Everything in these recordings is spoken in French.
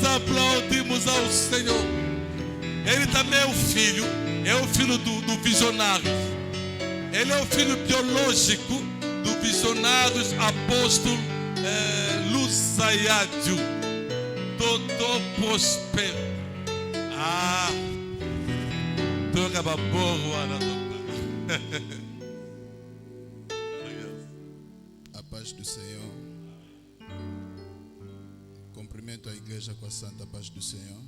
aplaudimos ao Senhor. Ele também é o filho do visionário. Ele é o filho biológico do visionário apóstolo Lusaiádio. Doutor Prospero. Toca baboro, A paz do Senhor. Cumprimento a igreja com a santa paz do Senhor.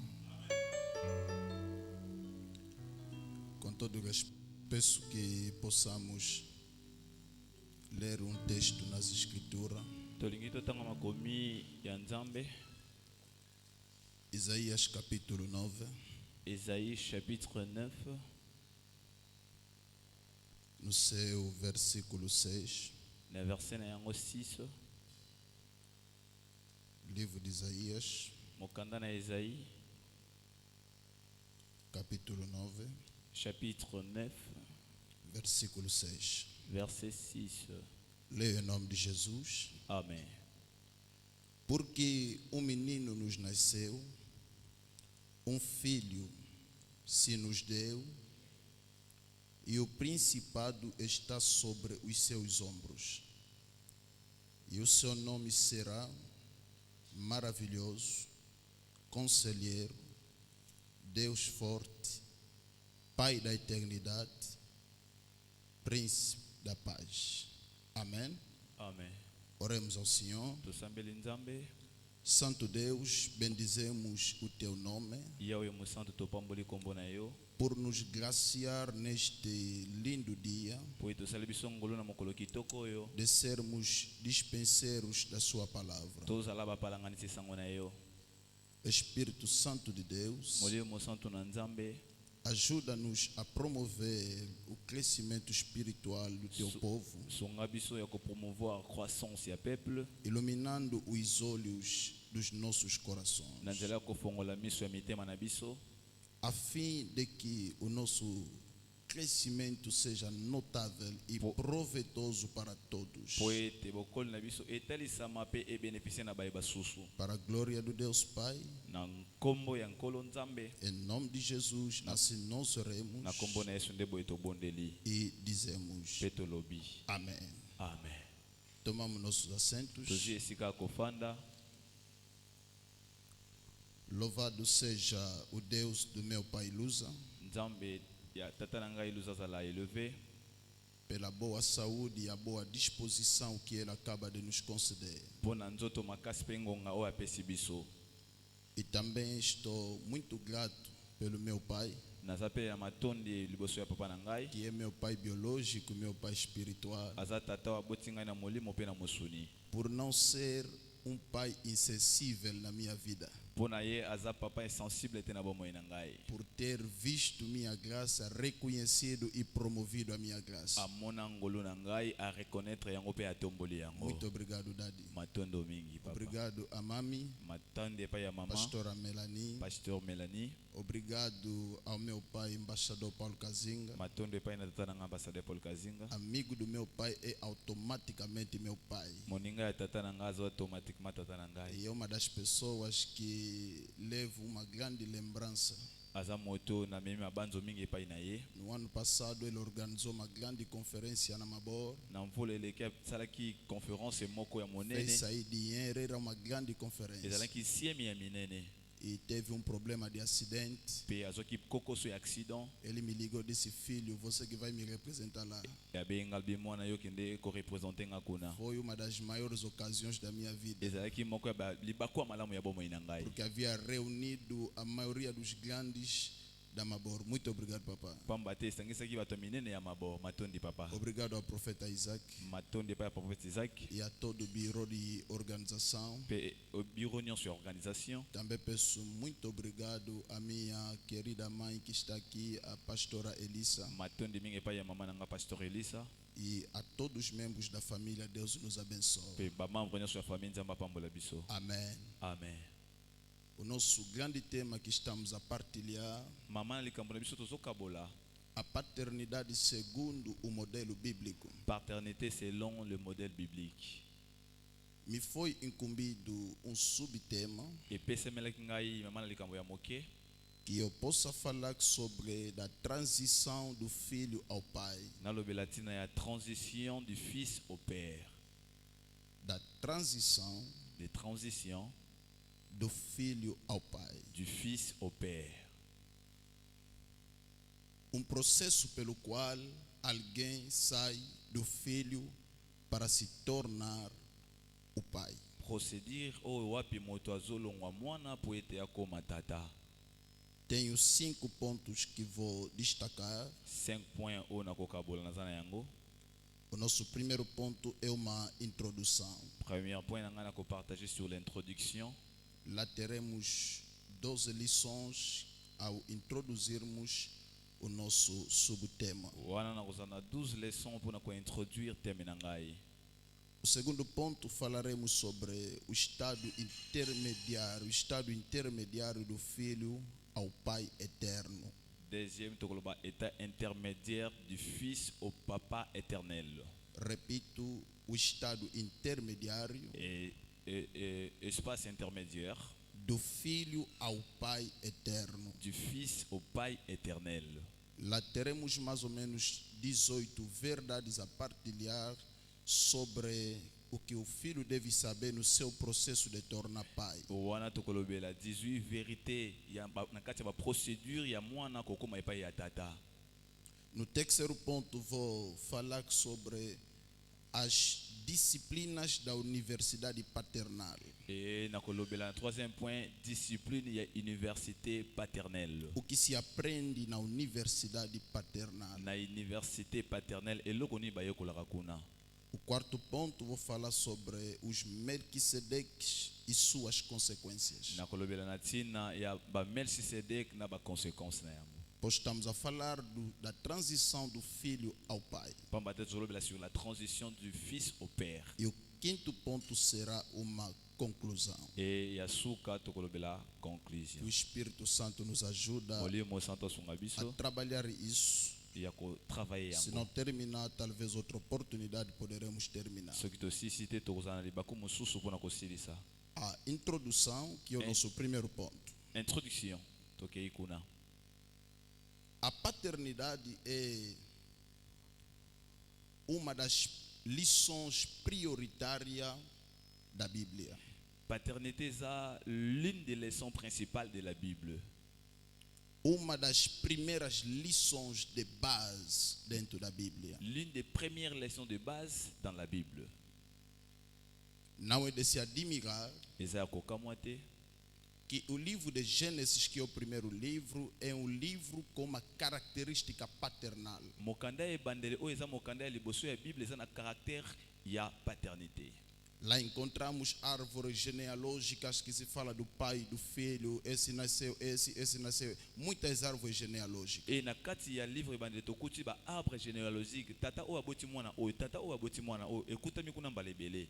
Com todo respeito, peço que possamos ler um texto nas Escrituras. Isaías capítulo 9. Isaïe chapitre 9. No seu versículo 6. Le verset 6. Livro de Isaías, Mokanda na Isaïe, capítulo 9, chapitre 9, versículo 6. verset 6. Leia em nome de Jesus. Amém. Porque um menino nos nasceu, um filho se nos deu, e o principado está sobre os seus ombros. E o seu nome será Maravilhoso, Conselheiro, Deus Forte, Pai da Eternidade, Príncipe da Paz. Amém? Amém. Oremos ao Senhor. Santo Deus, bendizemos o Teu nome por nos graciar neste lindo dia de sermos dispenseiros da Sua palavra. Espírito Santo de Deus, ajuda-nos a promover o crescimento espiritual do Teu povo, iluminando os olhos dos nossos corações, a fim de que o nosso crescimento seja notável e proveitoso para todos. Para a glória do Deus Pai, em nome de Jesus, assim nós oremos e dizemos Amém. Amém. Tomamos nossos assentos. Louvado seja o Deus do meu pai Lusa, pela boa saúde e a boa disposição que ele acaba de nos conceder. E também estou muito grato pelo meu pai, que é meu pai biológico, meu pai espiritual, por não ser um pai insensível na minha vida, por ter visto minha graça, reconhecido e promovido a minha graça. Muito obrigado, Daddy. Obrigado a Mami, Pastora Melanie. Obrigado ao meu pai, Embaixador Paulo Kazinga. Amigo do meu pai é automaticamente meu pai. E é uma das pessoas que levo uma grande lembrança. No ano passado ele organizou uma grande conferência na Mabor. Fez sair dinheiro, era uma grande conferência. E teve um problema de acidente. Ele me ligou e disse: filho, você que vai me representar lá. Foi uma das maiores ocasiões da minha vida, porque havia reunido a maioria dos grandes da Mabor. Muito obrigado, papá. Obrigado ao profeta Isaac e a todo o biro de organização. Também peço muito obrigado à minha querida mãe que está aqui, a pastora Elissa. E a todos os membros da família, Deus nos abençoe. Amém. Amém. O nosso grande tema que estamos a partilhar, a paternidade segundo o modelo bíblico. Paternité selon le modèle biblique. me foi incumbido subtema epesemelaki ngai mama na likambo ya moke que eu possa falar sobre a transição do filho ao pai, nalobela ntina ya transition du fils au père, da transição de transition do filho ao pai. du fils au père. Processo pelo qual alguém sai do filho para se tornar o pai. Procédure oyo wapi moto azolongwa mwana po ete akoma tata. Tenho 5 pontos que vou destacar. 5 points oyo nakokabola naza na yango. O nosso primeiro ponto é uma introdução. Premier point na ngai nakopartager sur l'introduction. Lá teremos 12 lições ao introduzirmos o nosso subtema. Wana nakozana 12 leçons pour introduire thème na ngai. O segundo ponto falaremos sobre o estado intermediário do filho ao pai eterno. Deuxième tokoloba état intermédiaire du fils au papa éternel. Repito, o estado intermediário Espace intermédiaire do filho ao pai eterno. du fils au pai éternel. Lá teremos mais ou menos 18 verdades a partilhar sobre o que o filho deve saber no seu processo de tornar pai. Wana tokolobela 18 vérités ya na kati ya procédure ya mwana kokoma epai ya tata. No terceiro ponto vou falar sobre as disciplinas da universidade paternal. Et nakolobela troisième point discipline ya université paternelle. O que se aprende na universidade paternal. Na université paternelle eloko ni bayekolaka kuna. O quarto ponto vou falar sobre os Melquisedeques e suas consequências. Nakolobela na tina ya ba Melchisedec na ba conséquences na yango. Pois estamos a falar da transição do filho ao pai. Pamba tete tolobela sur la transition du fils au père. E o quinto ponto será uma conclusão. Et yasuka tokolobela conclusion. Que o Espírito Santo nos ajuda Molimo santo sunga a biso trabalhar isso. ya ko travailler Se não yango. terminar, talvez outra oportunidade poderemos terminar. Soki tosisi te tokozala na libaku mosusu mpona kosilisa. A introdução, que é o nosso primeiro ponto. Introduction tokei kuna. A paternidade é uma das lições prioritárias da Bíblia. Paternité eza l'une des leçons principales de la Bible. Uma das primeiras lições de base dentro da Bíblia. L'une des premières leçons de base dans la Bible. Não é de se admirar Eza ya kokamwa te que o livro de Gênesis, que é o primeiro livro, é um livro com uma característica paternal. mokanda ebandele oyo eza mokanda ya liboso ya Bible eza na caractère ya paternité. Lá encontramos árvores genealógicas que se fala do pai, do filho, esse nasceu, esse nasceu. Muitas árvores genealógicas. Et na kati ya livre ebandele tokuti ba arbre généalogique tata oyo aboti mwana oyo tata oyo aboti mwana oyo ekutami kuna mbala ebele.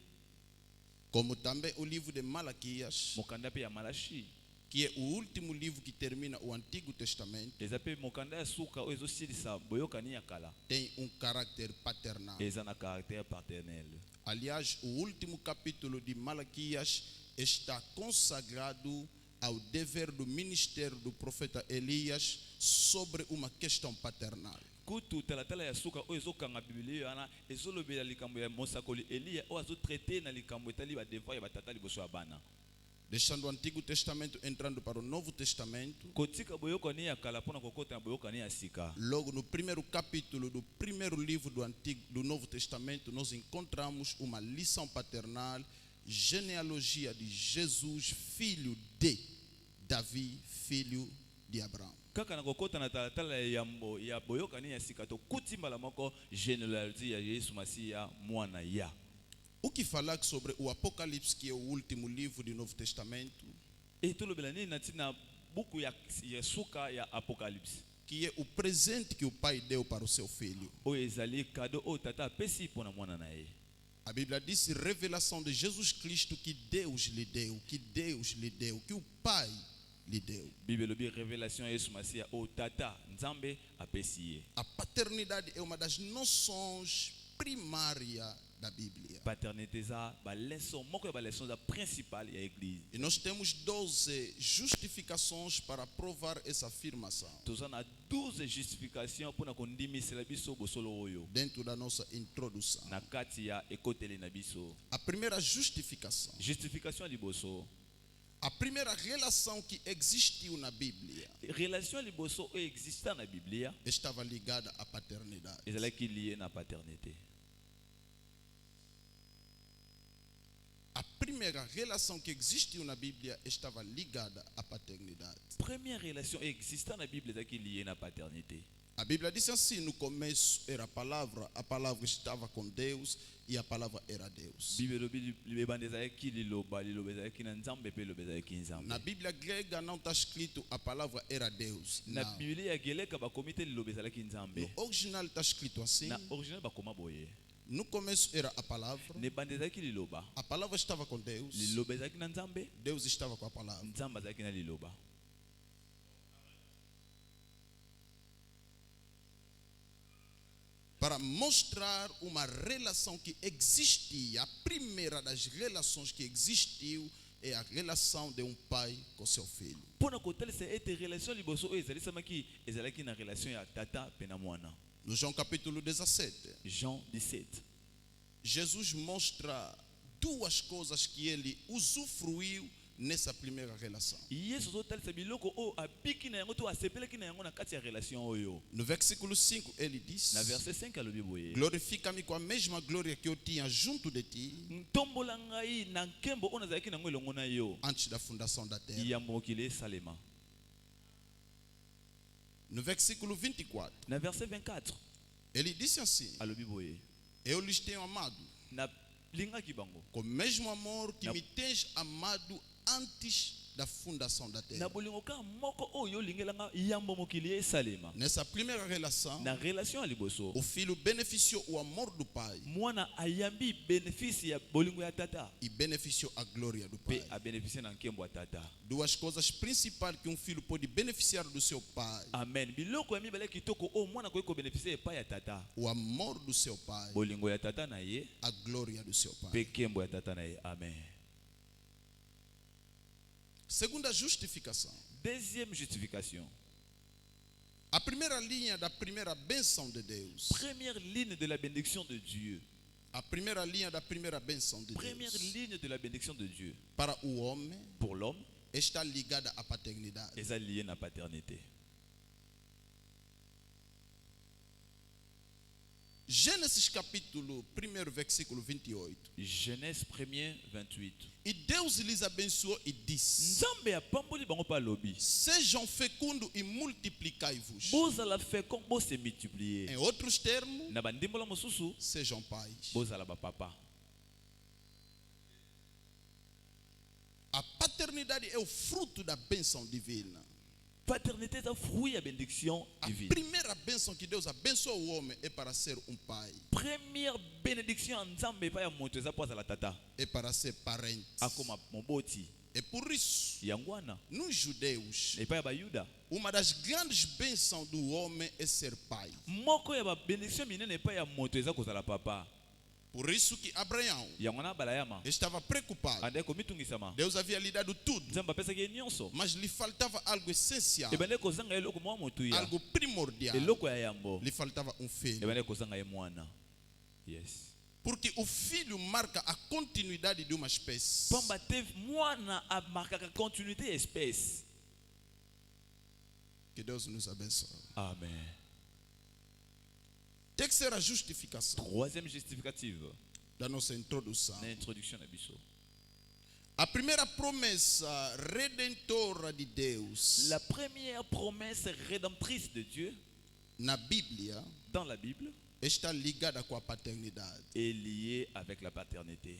Como também o livro de Malaquias, Mokanda pe ya Malachi que é o último livro que termina o Antigo Testamento, eza pe mokanda ya suka oyo ezosilisa boyokani ya kala tem caráter paternal. eza na caractère paternel. Aliás, o último capítulo de Malaquias está consagrado ao dever do ministério do profeta Elias sobre uma questão paternal. Kutu talatala ya suka oyo ezokanga biblia wana ezolobela likambo ya mosakoli Eliya oyo azotraite na likambo etali badevoir ya batata liboso ya bana. Deixando o Antigo Testamento, entrando para o Novo Testamento. Kotika boyokani ya kala mpona kokota na boyokani ya sika. Logo no primeiro capítulo do primeiro livro do Novo Testamento, nós encontramos uma lição paternal, genealogia de Jesus, filho de Davi, filho de Abraão. Kaka na kokota na talatala ya boyokani ya sika tokuti mbala moko généalogie ya Yesu Masiya mwana ya. O que falar sobre o Apocalipse, que é o último livro do Novo Testamento? E tolobela nini na tina buku ya suka ya Apocalypse. Que é o presente que o pai deu para o seu filho. Oyo ezali cadeau oyo tata apesi mpona mwana na ye. A Bíblia diz revelação de Jesus Cristo que Deus lhe deu, que o Pai lhe deu. Bible lobi révélation Yesu Masiya oyo tata Nzambe apesi ye. A paternidade é uma das noções primárias da Bíblia. Paternité ça ba leçon moko ba leçon da principale ya église. E nós temos 12 justificações para provar essa afirmação Toza na 12 justifications pour na kondimisela biso bosolo oyo. dentro da nossa introdução. Na kati ya ekoteli na biso. A primeira justificação, Justification liboso. a primeira relação que existiu na Bíblia Relation liboso o exista na Biblia estava ligada à paternidade. ezalaki lié na paternité. A primeira relação que existiu na Bíblia estava ligada à paternidade. Première relation existant na Bible ezalaki lié na paternité. A Bíblia diz assim: no começo era a palavra estava com Deus e a palavra era Deus. Bible lobi libebanda ezalaki liloba ezalaki na nzambe pe liloba ezalaki nzambe. Na Bíblia grega não está escrito a palavra era Deus. Na Não. Biblia ya geleka bakomi te liloba ezalaki nzambe. No original está escrito assim: Na original bakoma boye. no começo era a palavra, Ne banda ezalaki liloba. a palavra estava com Deus, Liloba ezalaki na nzambe, Deus estava com a palavra. nzambe ezalaki na liloba. Para mostrar uma relação que existia, a primeira das relações que existiu é a relação de um pai com seu filho. Pona kotalisa ete relation liboso oyo ezalisamaki ezalaki na relation ya tata pe na mwana. No João capítulo 17, Jean 17. Jesus mostra duas coisas que ele usufruiu nessa primeira relação. Yesu zotalisa biloko oyo abiki na yango to asepelaki na yango na kati ya relation oyo. No versículo 5 ele diz: Na verset 5 alobi boye. glorifica-me com a mesma glória que eu tinha junto de ti Ntombola ngai na nkembo oyo nazalaki nango elongo na yo antes da fundação da terra. ya mokili esalema. No versículo 24 Na verset 24 ele disse assim: alobi boye. eu lhes tenho amado Na lingaki bango. com o mesmo amor que Na- me tens amado antes da fundação da Na terra. bolingo ka moko oyo olingelanga yambo mokili esalema. Nessa primeira relação, Na relation ya liboso. o filho beneficiou o amor do pai Mwana ayambi bénéfice ya bolingo ya tata. e beneficiou a glória do Pe pai. a bénéficier na nkembo ya tata. Duas coisas principais que um filho pode beneficiar do seu pai: Amen. Biloko ya mibale kitoko o mwana koki ko bénéficier epai ya tata. o amor do seu pai, Bolingo ya tata na ye a glória do seu pai. pe nkembo ya tata na ye. Amen. Segunda justificação. Deuxième justification. A primeira linha da primeira bênção de Deus. Première ligne de la bénédiction de Dieu. A primeira linha da primeira bênção de Première Deus ligne de la bénédiction de Dieu. para o homem Pour l'homme, está ligada à paternidade. est lié na paternité. Gênesis capítulo 1, versículo 28. Genèse 1er 28. E Deus lhes abençoou e disse: Nzambe apamboli bango pa lobi. sejam fecundos e multiplicai-vos. Bozala fécond, bo se multiplier. Em outros termos, Na bandimbola mosusu, sejam pais. bozala ba papa. A paternidade é o fruto da bênção divina. Paternité est un fruit à bénédiction A divine. primeira bênção que Deus abençoa o homem é para ser um pai, Première bénédiction en Nzambe pa ya moto eza poza la tata. é para ser parente. Akoma moboti. É por isso, Yangwana. nos judeus, Et pa ya ba Yuda. uma das grandes bênçãos do homem é ser pai. Moko ya ba bénédiction minene pa ya moto eza kozala papa. Por isso que Abraão Yangwana balayama. estava preocupado. Ande komitungisama. Deus havia lhe dado tudo, Nzambe apesaki ye nyonso. mas lhe faltava algo essencial, Ebande kozanga eloko mwa motu ya. algo primordial. Eloko ya yambo. Lhe faltava um filho. Ebande kozanga ye mwana. Yes. Porque o filho marca a continuidade de uma espécie. Pamba te mwana amarkaka continuité ya espèce. Que Deus nos abençoe. Amen. Terceira justificação Troisième justificative. da nossa introdução. Na introduction na biso. A primeira promessa redentora de Deus La première promesse rédemptrice de Dieu na Bíblia dans la Bible está ligada com a paternidade. est liée avec la paternité.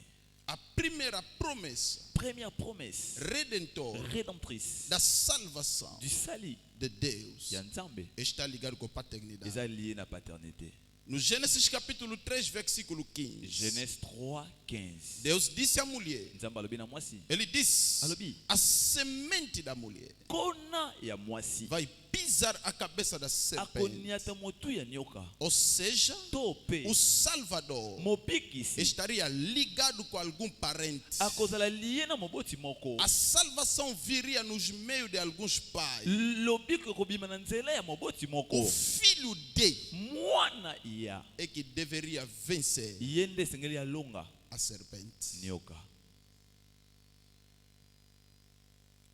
A primeira promessa Première promesse redentora rédemptrice da salvação du salut de Deus ya Nzambe está ligada com a paternidade. est liée na paternité. No Gênesis capítulo 3, versículo 15, Genèse 3:15. Deus disse à mulher, Nzambe alobi na mwasi. ele disse, Alobi. a semente da mulher Kona ya mwasi vai pisar a cabeça da serpente. akoniata motu ya nyoka Ou seja, to pe o Salvador mobikisi estaria ligado com algum parente. akozala liye na moboti moko. A salvação viria nos meios de alguns pais. Lobiko ekobima na nzela ya moboti O moko. filho de Mwana ya é que deveria vencer ye nde esengeli alonga a serpente. nyoka.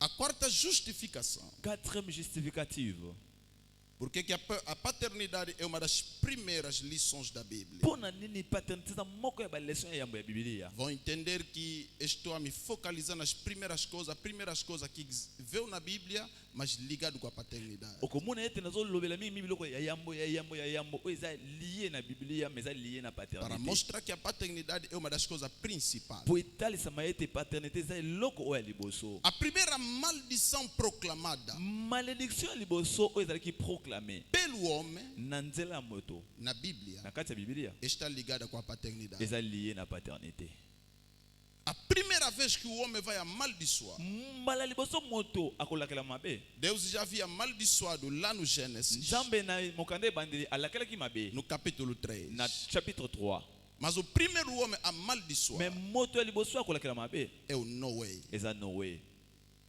A quarta justificação. Quatrième justificative. Porque que a paternidade é uma das primeiras lições da Bíblia. Pona nini paternité za moko ya ba leçon ya yambo ya Biblia. Vão entender que estou a me focalizar nas primeiras coisas que veio na Bíblia, mas ligado com a paternidade. Okomona ete nazo lobela mingi biloko ya yambo oyo eza lié na Biblia mais eza lié na Para paternité. mostrar que a paternidade é uma das coisas principais. Po etalisama ete paternité eza eloko oyo ya liboso. A primeira maldição proclamada Malédiction ya liboso oyo ezalaki proclamé pelo homem na nzela ya moto na Bíblia na kati ya Biblia está ligada com a paternidade. eza lié na paternité. A primeira vez que o homem vai amaldiçoar, Mbala liboso moto akolakela mabe. Deus já havia amaldiçoado lá no Gênesis, Nzambe na mokanda ebandeli alakelaki mabe no capítulo 3. na chapitre 3. Mas o primeiro homem a amaldiçoar Mais moto ya liboso akolakela mabe é o Noé. eza Noé.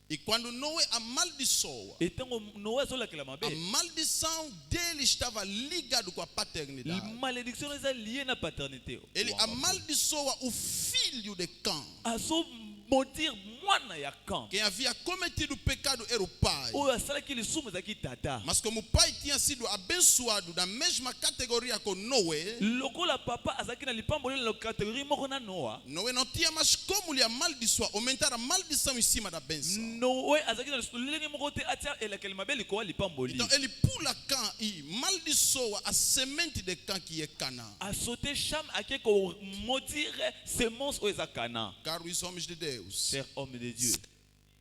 E quando Noé amaldiçoa, Etango Noé azolakela mabe, a maldição dele estava ligada com a paternidade. malédiction eza lié na paternité. Ele amaldiçoa o filho de Cã. Azo maudire mwana ya Cam. Quem havia cometido o pecado era o pai. Oyo asalaki lisumu ezalaki tata. Mas como o pai tinha sido abençoado na mesma categoria com Noé, Lokola papa azalaki na lipamboli na catégorie moko na Noa. Noé não tinha mais como lhe amaldiçoar, aumentar a maldição em cima da bênção. Noé azalaki na lolenge moko te atia elakeli mabe likowa lipamboli. Então ele pula Cã e maldiçoa a semente de Cã que é Canaã. A sauté Cham ake ko maudire semence oyo eza Cana. Caros homens de Deus, Cher homme de Dieu.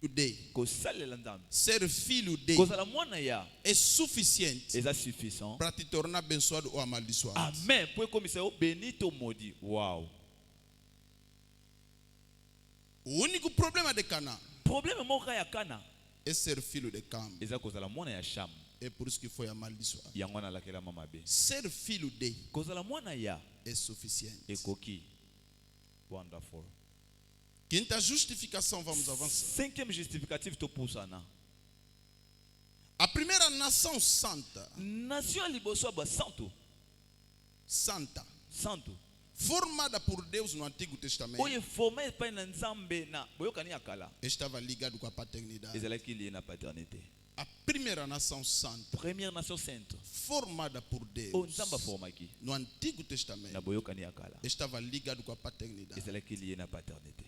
de Kosalela Nzambe. ser filho de Kozala mwana ya é suficiente eza suffisant. para te tornar abençoado ou amaldiçoado. Amen. Pour commissaire au béni to maudit. Wow. O único problema de Canaã Problème moko ya Cana. é ser filho de Cam. Eza kozala mwana ya Cham. É por isso que foi amaldiçoado. Yango na lakela mama be. Ser filho de Kozala mwana ya é suficiente. ekoki. Wonderful. Quinta justificação, vamos avançar. Cinquième justificatif to pusana. A primeira nação santa, Nation liboso ba santo. santa, Santo. formada por Deus no Antigo Testamento, Oye formé pa na Nzambe na boyokani akala. estava ligado com a paternidade. Ezalaki lié na paternité. A primeira nação santa, Première nation sainte. formada por O Deus Nzamba formaki no Antigo na Testamento, boyokani akala. estava ligado com a paternidade. Ezalaki lié na paternité.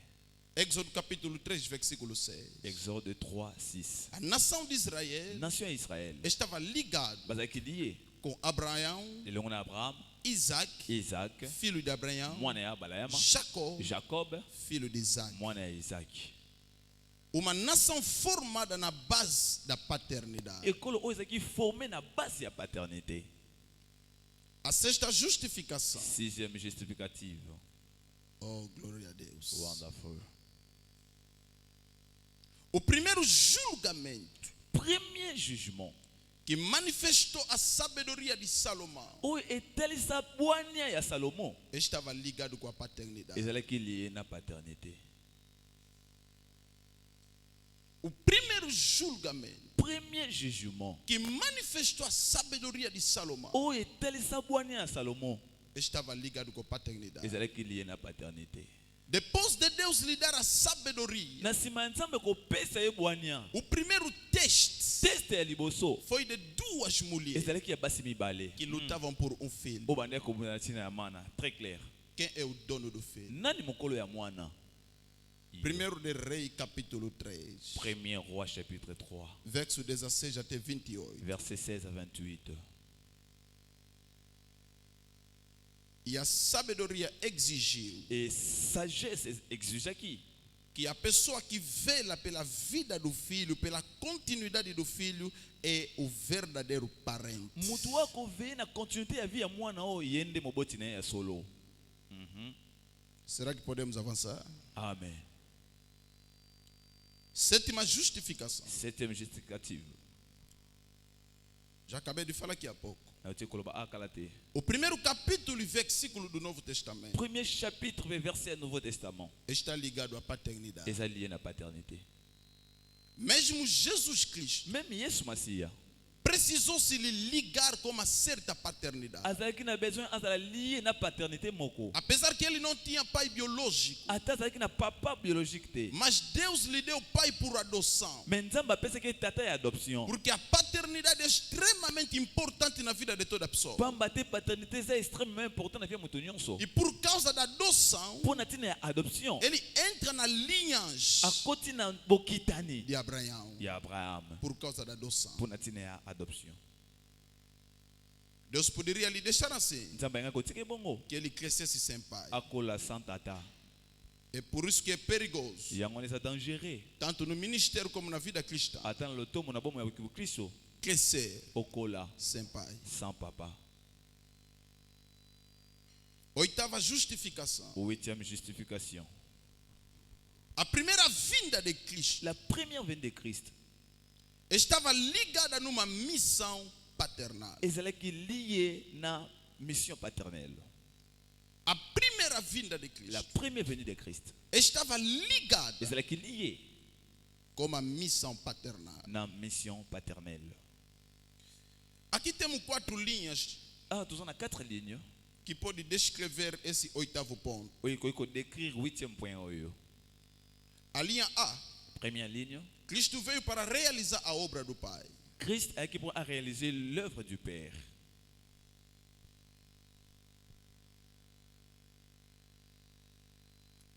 Êxodo capítulo 3, versículo 6. Exode 3, 6. A nação de Israel Nation ya Israël. estava ligada Bazalaki lié. com Abraão, Elongo na Abraham, Isaac, Isaac, filho de Abraão, mwana ya Balaama, Jacó, Jacob, filho de Isaac. mwana ya Isaac. Uma nação formada na base da paternidade. École oyo ezalaki formé na base ya paternité. A sexta justificação. Sixième justificative. Oh, glória a Deus. Wonderful. O primeiro julgamento Premier jugement. que manifestou a sabedoria de Salomão Oyo etalisa bwania ya Salomon. estava ligado com a paternidade. Ezalaki lié na paternité. O primeiro julgamento Premier jugement. que manifestou a sabedoria de Salomão Oyo etalisa bwania ya Salomon. estava ligado com a paternidade. Ezalaki lié na paternité. Depois de Deus lhe dar a sabedoria, Na nsima ya Nzambe kopesa ye bwania. o primeiro teste Teste ya liboso. foi de duas mulheres Ezalaki ya basi mibale. que lutavam por um filho. O bandeko kobuna tina ya mana. Très clair. Quem é o dono do filho? Nani mokolo ya mwana? Primeiro de Rei, capítulo 3, Premier roi chapitre 3. verso 16 até 28. Verset 16 à 28. E a sabedoria exigiu Et sagesse exige aqui que a pessoa que vela pela vida do filho, pela continuidade do filho, é o verdadeiro parente. mutu wako veye na continuité ya vie ya mwana oyo yende moboti na ye ya solo. Será que podemos avançar? Amen. Sétima justificação. Septième justificative. J'acabei de falar aqui há pouco. nayoki koloba akala te. O primeiro capítulo e versículo do Novo Testamento Premier chapitre verset Nouveau Testament está ligado à paternidade. eza lié na paternité. Mesmo Jesus Cristo Même Yesu Masiya precisou se lhe ligar com uma certa paternidade. azalaki na besoin azala lié na paternité moko. Apesar que ele não tinha pai biológico, Ata azalaki na papa biologique te. mas Deus lhe deu pai por adoção. Mais Nzambe apesaki tata ya adoption. Porque a paternidade é extremamente importante na vida de toda pessoa. Pamba te paternité eza extrêmement important na vie ya moto nyonso. E por causa da adoção, Mpona ntina ya adoption ele entra na linhagem akoti na bokitani de Abraão. ya Abraham. Por causa da adoção. Mpona ntina ya adoption. Deus poderia lhe deixar assim, Nzambe anga kotika bongo que ele crescesse sem pai. akola sans tata. É por isso que é perigoso, Yango eza dangereux. tanto no ministério como na vida cristã, Ata na lotomo na bomo ya Kristo crescer okola sem pai. sans papa. Oitava justificação. 8e justification. A primeira vinda de Cristo La première venue de Christ estava ligada numa missão paternal. ezalaki lié na mission paternelle. A primeira vinda de La Cristo première venue de Christ estava ligada ezalaki lié com uma missão paternal. na mission paternelle. Aqui temos 4 linhas Ah, nous avons 4 lignes. que podem descrever esse oitavo ponto. Oui, il faut décrire 8e point. A linha A, Première ligne. Cristo veio para realizar a obra do Pai. Christ est qui pour réaliser l'œuvre du Père.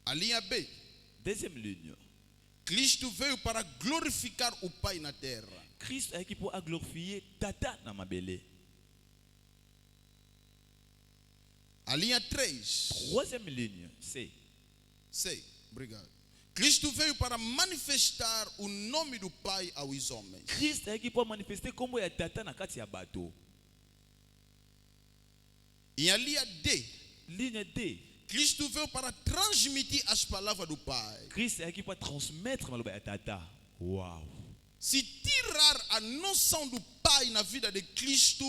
A linha B, Deuxième ligne. Cristo veio para glorificar o Pai na terra. Christ est qui pour glorifier Tata na mabele. A linha 3, Troisième ligne. C'est sei, obrigado. Cristo veio para manifestar o nome do Pai aos homens. Christ est qui pour manifester como ya Tata na kati ya bato. E a linha D, Ligne D. Cristo veio para transmitir as palavras do Pai. Christ est qui pour transmettre maloba ya Tata. Wow. Se tirar a noção do Pai na vida de Cristo,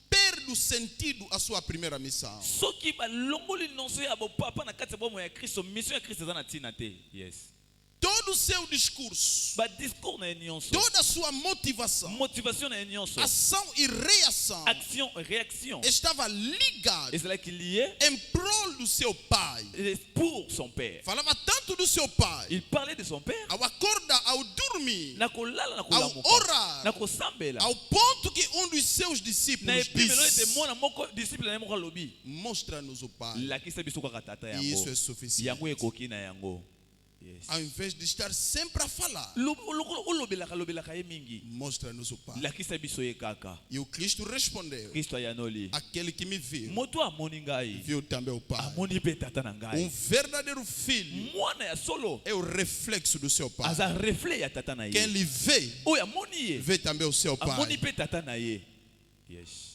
perde o sentido a sua primeira missão. Soki ba longoli nonso ya bo papa na kati ya bomo ya Kristo, mission ya Kristo eza na tina te. Yes. Todo o seu discurso, Ba discours na nyonso. toda a sua motivação, Motivation na nyonso. ação e reação Action et réaction. estava ligada Ezalaki lié em prol do seu Pai. pour son père. Falava tanto do seu Pai, Il parlait de son père. ao acordar, ao dormir, Na kolala na ao kolamuka. orar, Na kosambela. ao ponto que um dos seus Na discípulos epimelo ete disse: mwana moko disciple na ye moko alobi. mostra-nos o Pai. Lakisa biso kaka tata E isso yango. é suficiente. Yango ekoki na yango. Yes. Ao invés de estar sempre a falar, Olobelaka ye mingi. mostra-nos o Pai. Lakisa biso ye kaka. E o Cristo respondeu: Kristo ayanoli. aquele que me viu, Moto amoni ngai. viu também o Pai. Amoni pe tata na ngai. Verdadeiro filho Mwana ya solo. é o reflexo do seu Pai. Aza reflet ya tata na Quem ye. lhe vê, Oyo amoni ye. vê também o seu Amoni Pai. pe tata na ye. Yes.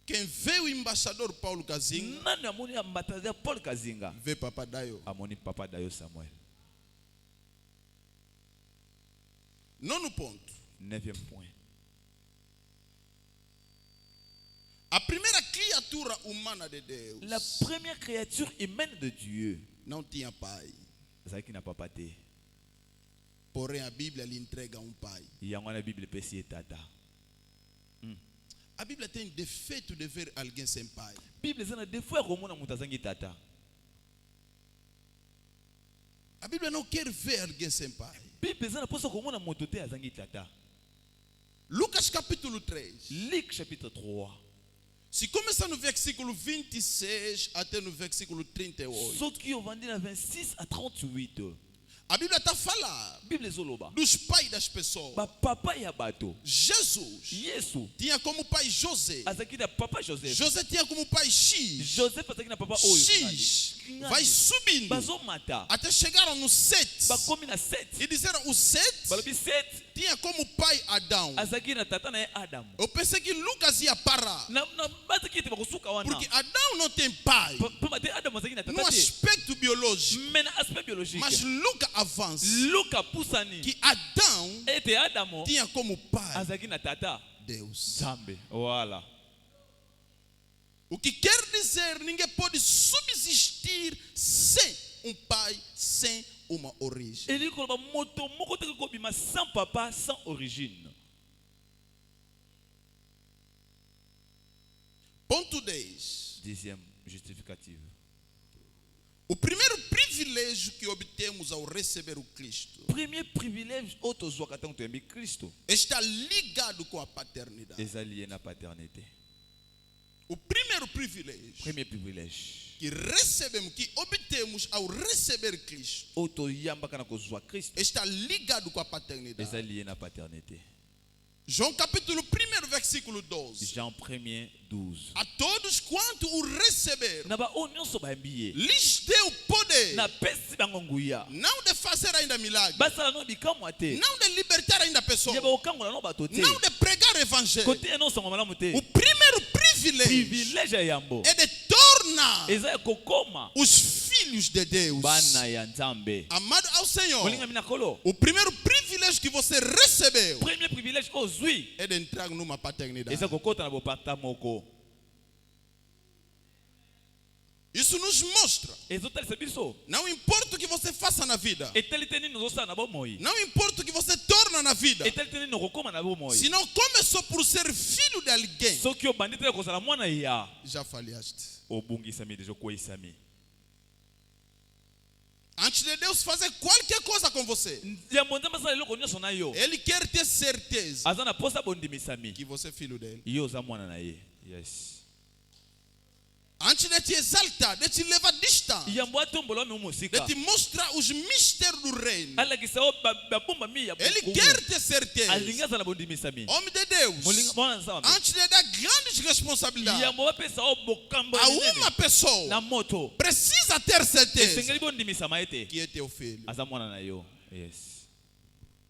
Quem vê o embaixador Paulo Kazinga, Nani amoni ambataza ya Paul Kazinga. vê Papa Dayo. Amoni papa Dayo Samuel. Nono ponto. 9e point. A primeira criatura humana de Deus La première créature humaine de Dieu. não tinha pai. Zaki na papa te. Porém, a Bíblia lhe entrega um pai. Yango na Bible pesi etata. A Bíblia tem defeito de ver alguém sem pai. Bible zana defo ya komona mutu azangi tata. A Bíblia não quer ver alguém sem pai. Bible zana poso komona mutu te azangi tata. Lucas capítulo 3. Luc chapitre 3. Se começar no versículo 26 até no versículo 38. Soki ovandi na 26 à 38. A Bíblia está a falar Bible zoloba. dos pais das pessoas. Ba papa ya bato. Jesus Yesu tinha como pai José. azaki na papa Joseph. José tinha como pai X. Joseph azaki na papa Oyo. X vai subindo bazomata até chegaram no 7. bakomi na 7 E disseram o 7 balobi 7 tinha como pai Adão. azalaki na tata na ye adamu Eu pensei que Lucas ia parar, na bazaki ete bakosuka wana porque Adão não tem pai po bate adamu azalaki na no tata te aspecto biológico. mais na aspect biologique Mas Lucas avança luka pusani que Adão ete adamu tinha como pai azalaki na tata Deus. nzambe wala O que quer dizer, ninguém pode subsistir sem um pai, sem uma origem. elingi koloba moto moko teke kobima sans papa sans origine. Ponto 10. Dixième justificative. O primeiro privilégio que obtemos ao receber o Cristo Premier privilège oyo tozwaka ntango toyambi kristo está ligado com a paternidade. eza lié na paternité. O primeiro privilégio Premier privilège que recebemos, que obtemos ao receber Cristo, oyo toyambaka na kozwa kristo está ligado com a eza paternidade. lié na paternité. João capítulo 1, versículo 12. Jean 1er 12. A todos quanto o receberam, na baoyo nyonso bayambi ye lhes deu poder, napesi bango nguya não de fazer ainda milagre, basala no bikamwa te não de libertar ainda pessoas, ye bakokangola no bato te não de pregar o evangelho. kote ye nosongo malamu te O primeiro privilégio privilège ya yambo é de tornar eza ya kokoma os filhos de Deus. bana ya nzambe. Amado ao Senhor, molingami na kolo o primeiro privilégio que você recebeu premier privilège ozwi é de entrar numa paternidade. eza kokota na bopata moko. Isso nos mostra, ezotalisa biso não importa o que você faça na vida, etali te nini ozosala na bomoi não importa o que você torna na vida, etali te nini okokoma na bomoi se não começou por ser filho de alguém, soki obandi te kozala mwana ya já falhaste. obungisami deja okweyisami. Antes de Deus fazer qualquer coisa com você, yambo nzambe asala eloko nyonso na yo Ele quer ter certeza aza na posa bondimisami que você é filho dele. yo oza mwana na ye. Yes. Antes de te exaltar, de te levar distante, yambo atombola mi de mosika te mostrar os mistérios do reino, alakisa o babomba mi ya Ele quer ter certeza. alingi aza na bondimisami Homem de Deus, mwana nzambe antes de dar grandes responsabilidades yambo bapesa o bokambo a linene uma pessoa, na moto precisa ter certeza esengeli bondimisama ete que é teu filho. aza mwana na yo. Yes.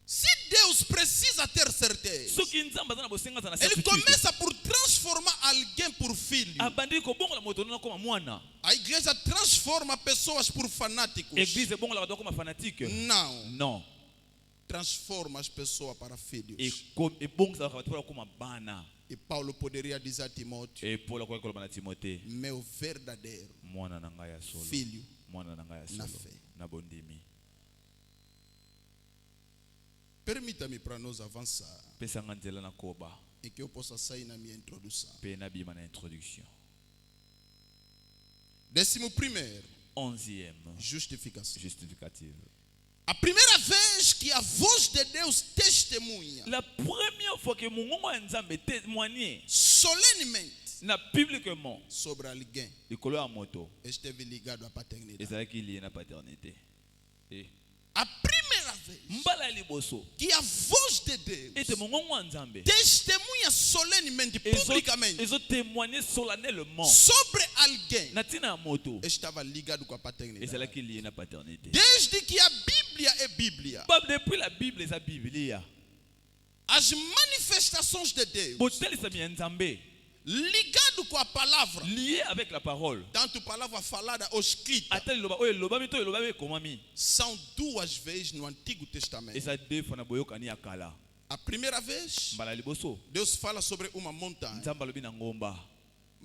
Se Deus precisa ter certeza, soki nzambe aza na bosenga aza na Ele certitude começa por transformar alguém por filho. abandi kobongola moto nona koma mwana. A igreja transforma pessoas por fanáticos. Église ebongola bato koma fanatique Não, non transforma as pessoas para filhos. ebongisaka bato mpona koma bana. E Paulo poderia dizer a Timóteo, epola koki koloba na timote meu verdadeiro mwana na ngai ya solo filho. mwana na ngai ya Na solo fé. na bondimi. Permita-me para nós avançar pesanga nzela na koba e que eu possa sair na minha introdução. mpe nabima na introduction. 11º, 11e justificação. justificative. A primeira vez que a voz de Deus testemunha La première fois que mongongo ya nzambe témoigné solenemente na publiquement sobre alguém likolo ya moto esteve ligado à paternidade. ezalaki lié na paternité. A primeira vez mbala ya liboso que a voz de Deus ete mongongo ya nzambe testemunha solenemente, publicamente, ezotémoigné solennellement sobre alguém, na ntina ya moto estava ligado com a paternidade. ezalaki lié na paternité. Desde que a Bíblia é Bíblia, Depuis la Bible eza biblia as manifestações de Deus botelisami ya nzambe ligado com a palavra, lié avec la parole tanto palavra falada ou escrita, ata liloba oyo elobami to elobami ekomami são duas vezes no Antigo Testamento. eza deux fois na boyokani ya kala. A primeira vez, mbala ya liboso Deus fala sobre uma montanha, nzambe alobi na ngomba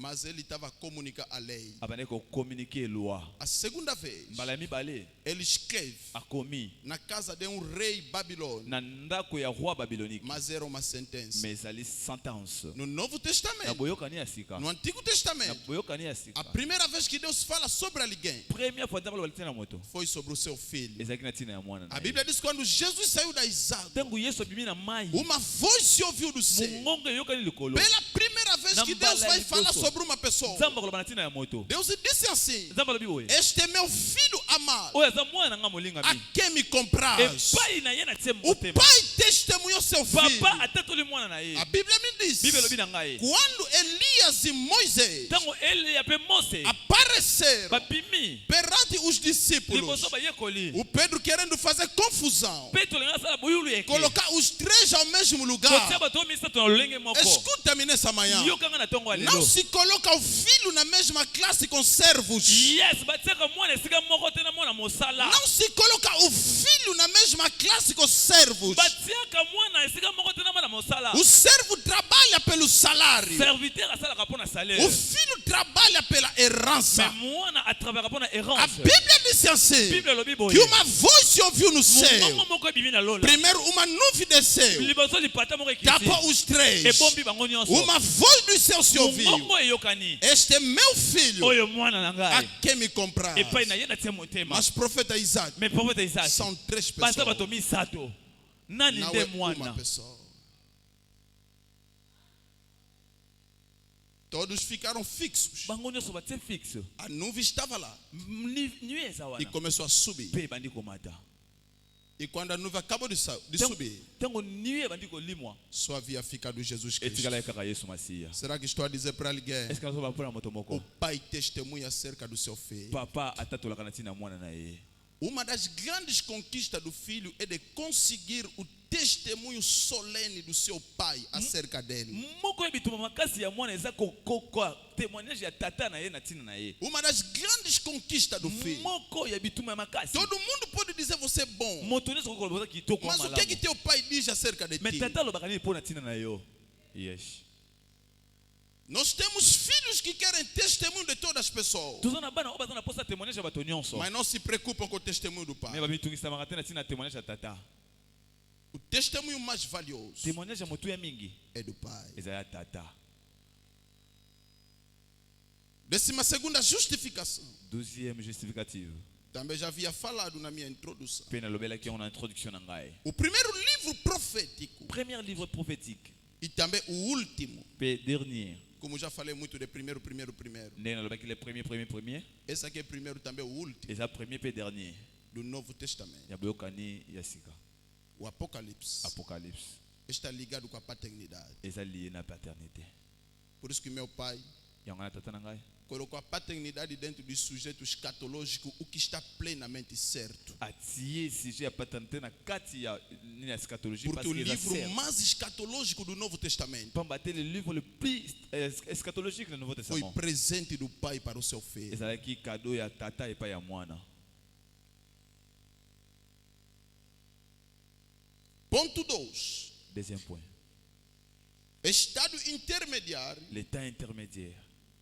mas ele estava a comunicar a lei. abandaki kokommunike loi. A segunda vez, mbala ya mibale ele escreve akomi na casa de um rei babilônico, na ndako ya roi babylonique mas era uma sentença. mais ezali sentence No Novo na Testamento, boyokani ya sika no Antigo na Testamento, boyokani ya a sika primeira vez que Deus fala sobre alguém première fois nzambe alobali te na moto foi sobre o seu filho. ezalaki na ntina ya mwana na A ye. Bíblia diz que quando Jesus saiu das águas, ntango yesu abimi na mai uma voz se ouviu do céu. mongongo eyokani likolo Pela primeira vez que Deus vai falar sobre uma pessoa, nzambe akoloba na ntina ya moto Deus disse assim: nzambe alobi boye este é meu filho amado, espiritual. oyo aza mwana nga molingami A quem me compraz? epai na ye natie O motema pai testemunhou seu filho. papa atatoli mwana na ye A Bíblia me diz: bible elobi na ngai quando Elias e Moisés ntango eliya mpe mose apareceram babimi perante os discípulos, liboso bayekoli o Pedro querendo fazer confusão, petro alingi asala boyulu eke colocar os três ao mesmo lugar. kotia bato misato na lolenge moko Escuta-me nessa manhã. yokanga na ntongo ya Não lelo se coloca o filho na mesma classe com servos. yes batiaka mwana esika moko te na mwana mosala Não se coloca o filho na mesma classe com servos. batiaka mwana esika moko te na mwana mosala O servo trabalha pelo salário. serviteur asalaka mpo na O salaire filho trabalha pela herança. mais mwana atravaillaka mpo na A errance Bíblia disse assim: bible elobi que boye uma voz se ouviu no céu. mongongo moko ebimi na lola Primeiro uma nuvem desceu, liboso lipata moko ekiti tapou os três. ebombi bango nyonso Uma voz do céu se ouviu: mongongo eyokani este é meu filho, oyo mwana na a ngai quem me comprar. epai na ye natie motema Mas profeta Isaac, mais profeta isaki são três baza pessoas. bato misato nani Não nde é uma mwana pessoa. Todos ficaram fixos. bango nyonso batie fixe A nuvem estava lá nue eza e wana começou a subir. mpe ebandi komata E quando a nuvem acabou de subir, ntango nue ebandi kolimwa só havia ficado Jesus Cristo. etikala kaka yesu masiya Será que estou a dizer para alguém? eske nazoba mpona moto O moko pai testemunha acerca do seu filho. papa atatolaka na ntina mwana na ye Uma das grandes conquistas do filho é de conseguir o testemunho solene do seu pai acerca dele. moko ya bituma makasi ya mwana eza témoignage ya tata na ye na ntina na ye Uma das grandes conquistas do filho. moko ya bituma ya makasi Todo mundo pode dizer você é bom. moto nyonso kokoloba oza kitoko Mas o que é que malamu teu pai diz acerca de mais ti? tata alobaka nini mpo na ntina na yo yes Nós temos filhos que querem testemunho de todas as pessoas. toza na bana oyo baza na posa témoignage ya bato nyonso Mas não se preocupam com o testemunho do pai. me bamitungisamaka te na ntina témoignage ya tata O testemunho mais valioso témoignage ya motu ya mingi é do pai. eza ya tata 12ª justificação. 12e justificative Também já havia falado na minha introdução. mpe nalobelaki yango na introduction na ngai O primeiro livro profético premier livre prophétique e também o último, mpe dernier como já falei muito de primeiro. ndenge nalobaki le premier Esse aqui é primeiro também o último eza premier mpe dernier do Novo Testamento. ya boyokani ya sika O Apocalipse apocalypse está ligado com a paternidade. eza lié na paternité Por isso que meu pai yango na tata na ngai colocou a paternidade dentro do sujeito escatológico, o que está plenamente certo. atie sujet ya paternité na kati ya nini ya eschatologie Porque parce o que eza livro certo mais escatológico do Novo Testamento pamba te le livre le plus eschatologique du nouveau foi testament presente do pai para o seu filho. ezalaki cadeau ya tata epai ya mwana Ponto 2. deuxième point Estado intermediário l'état intermédiaire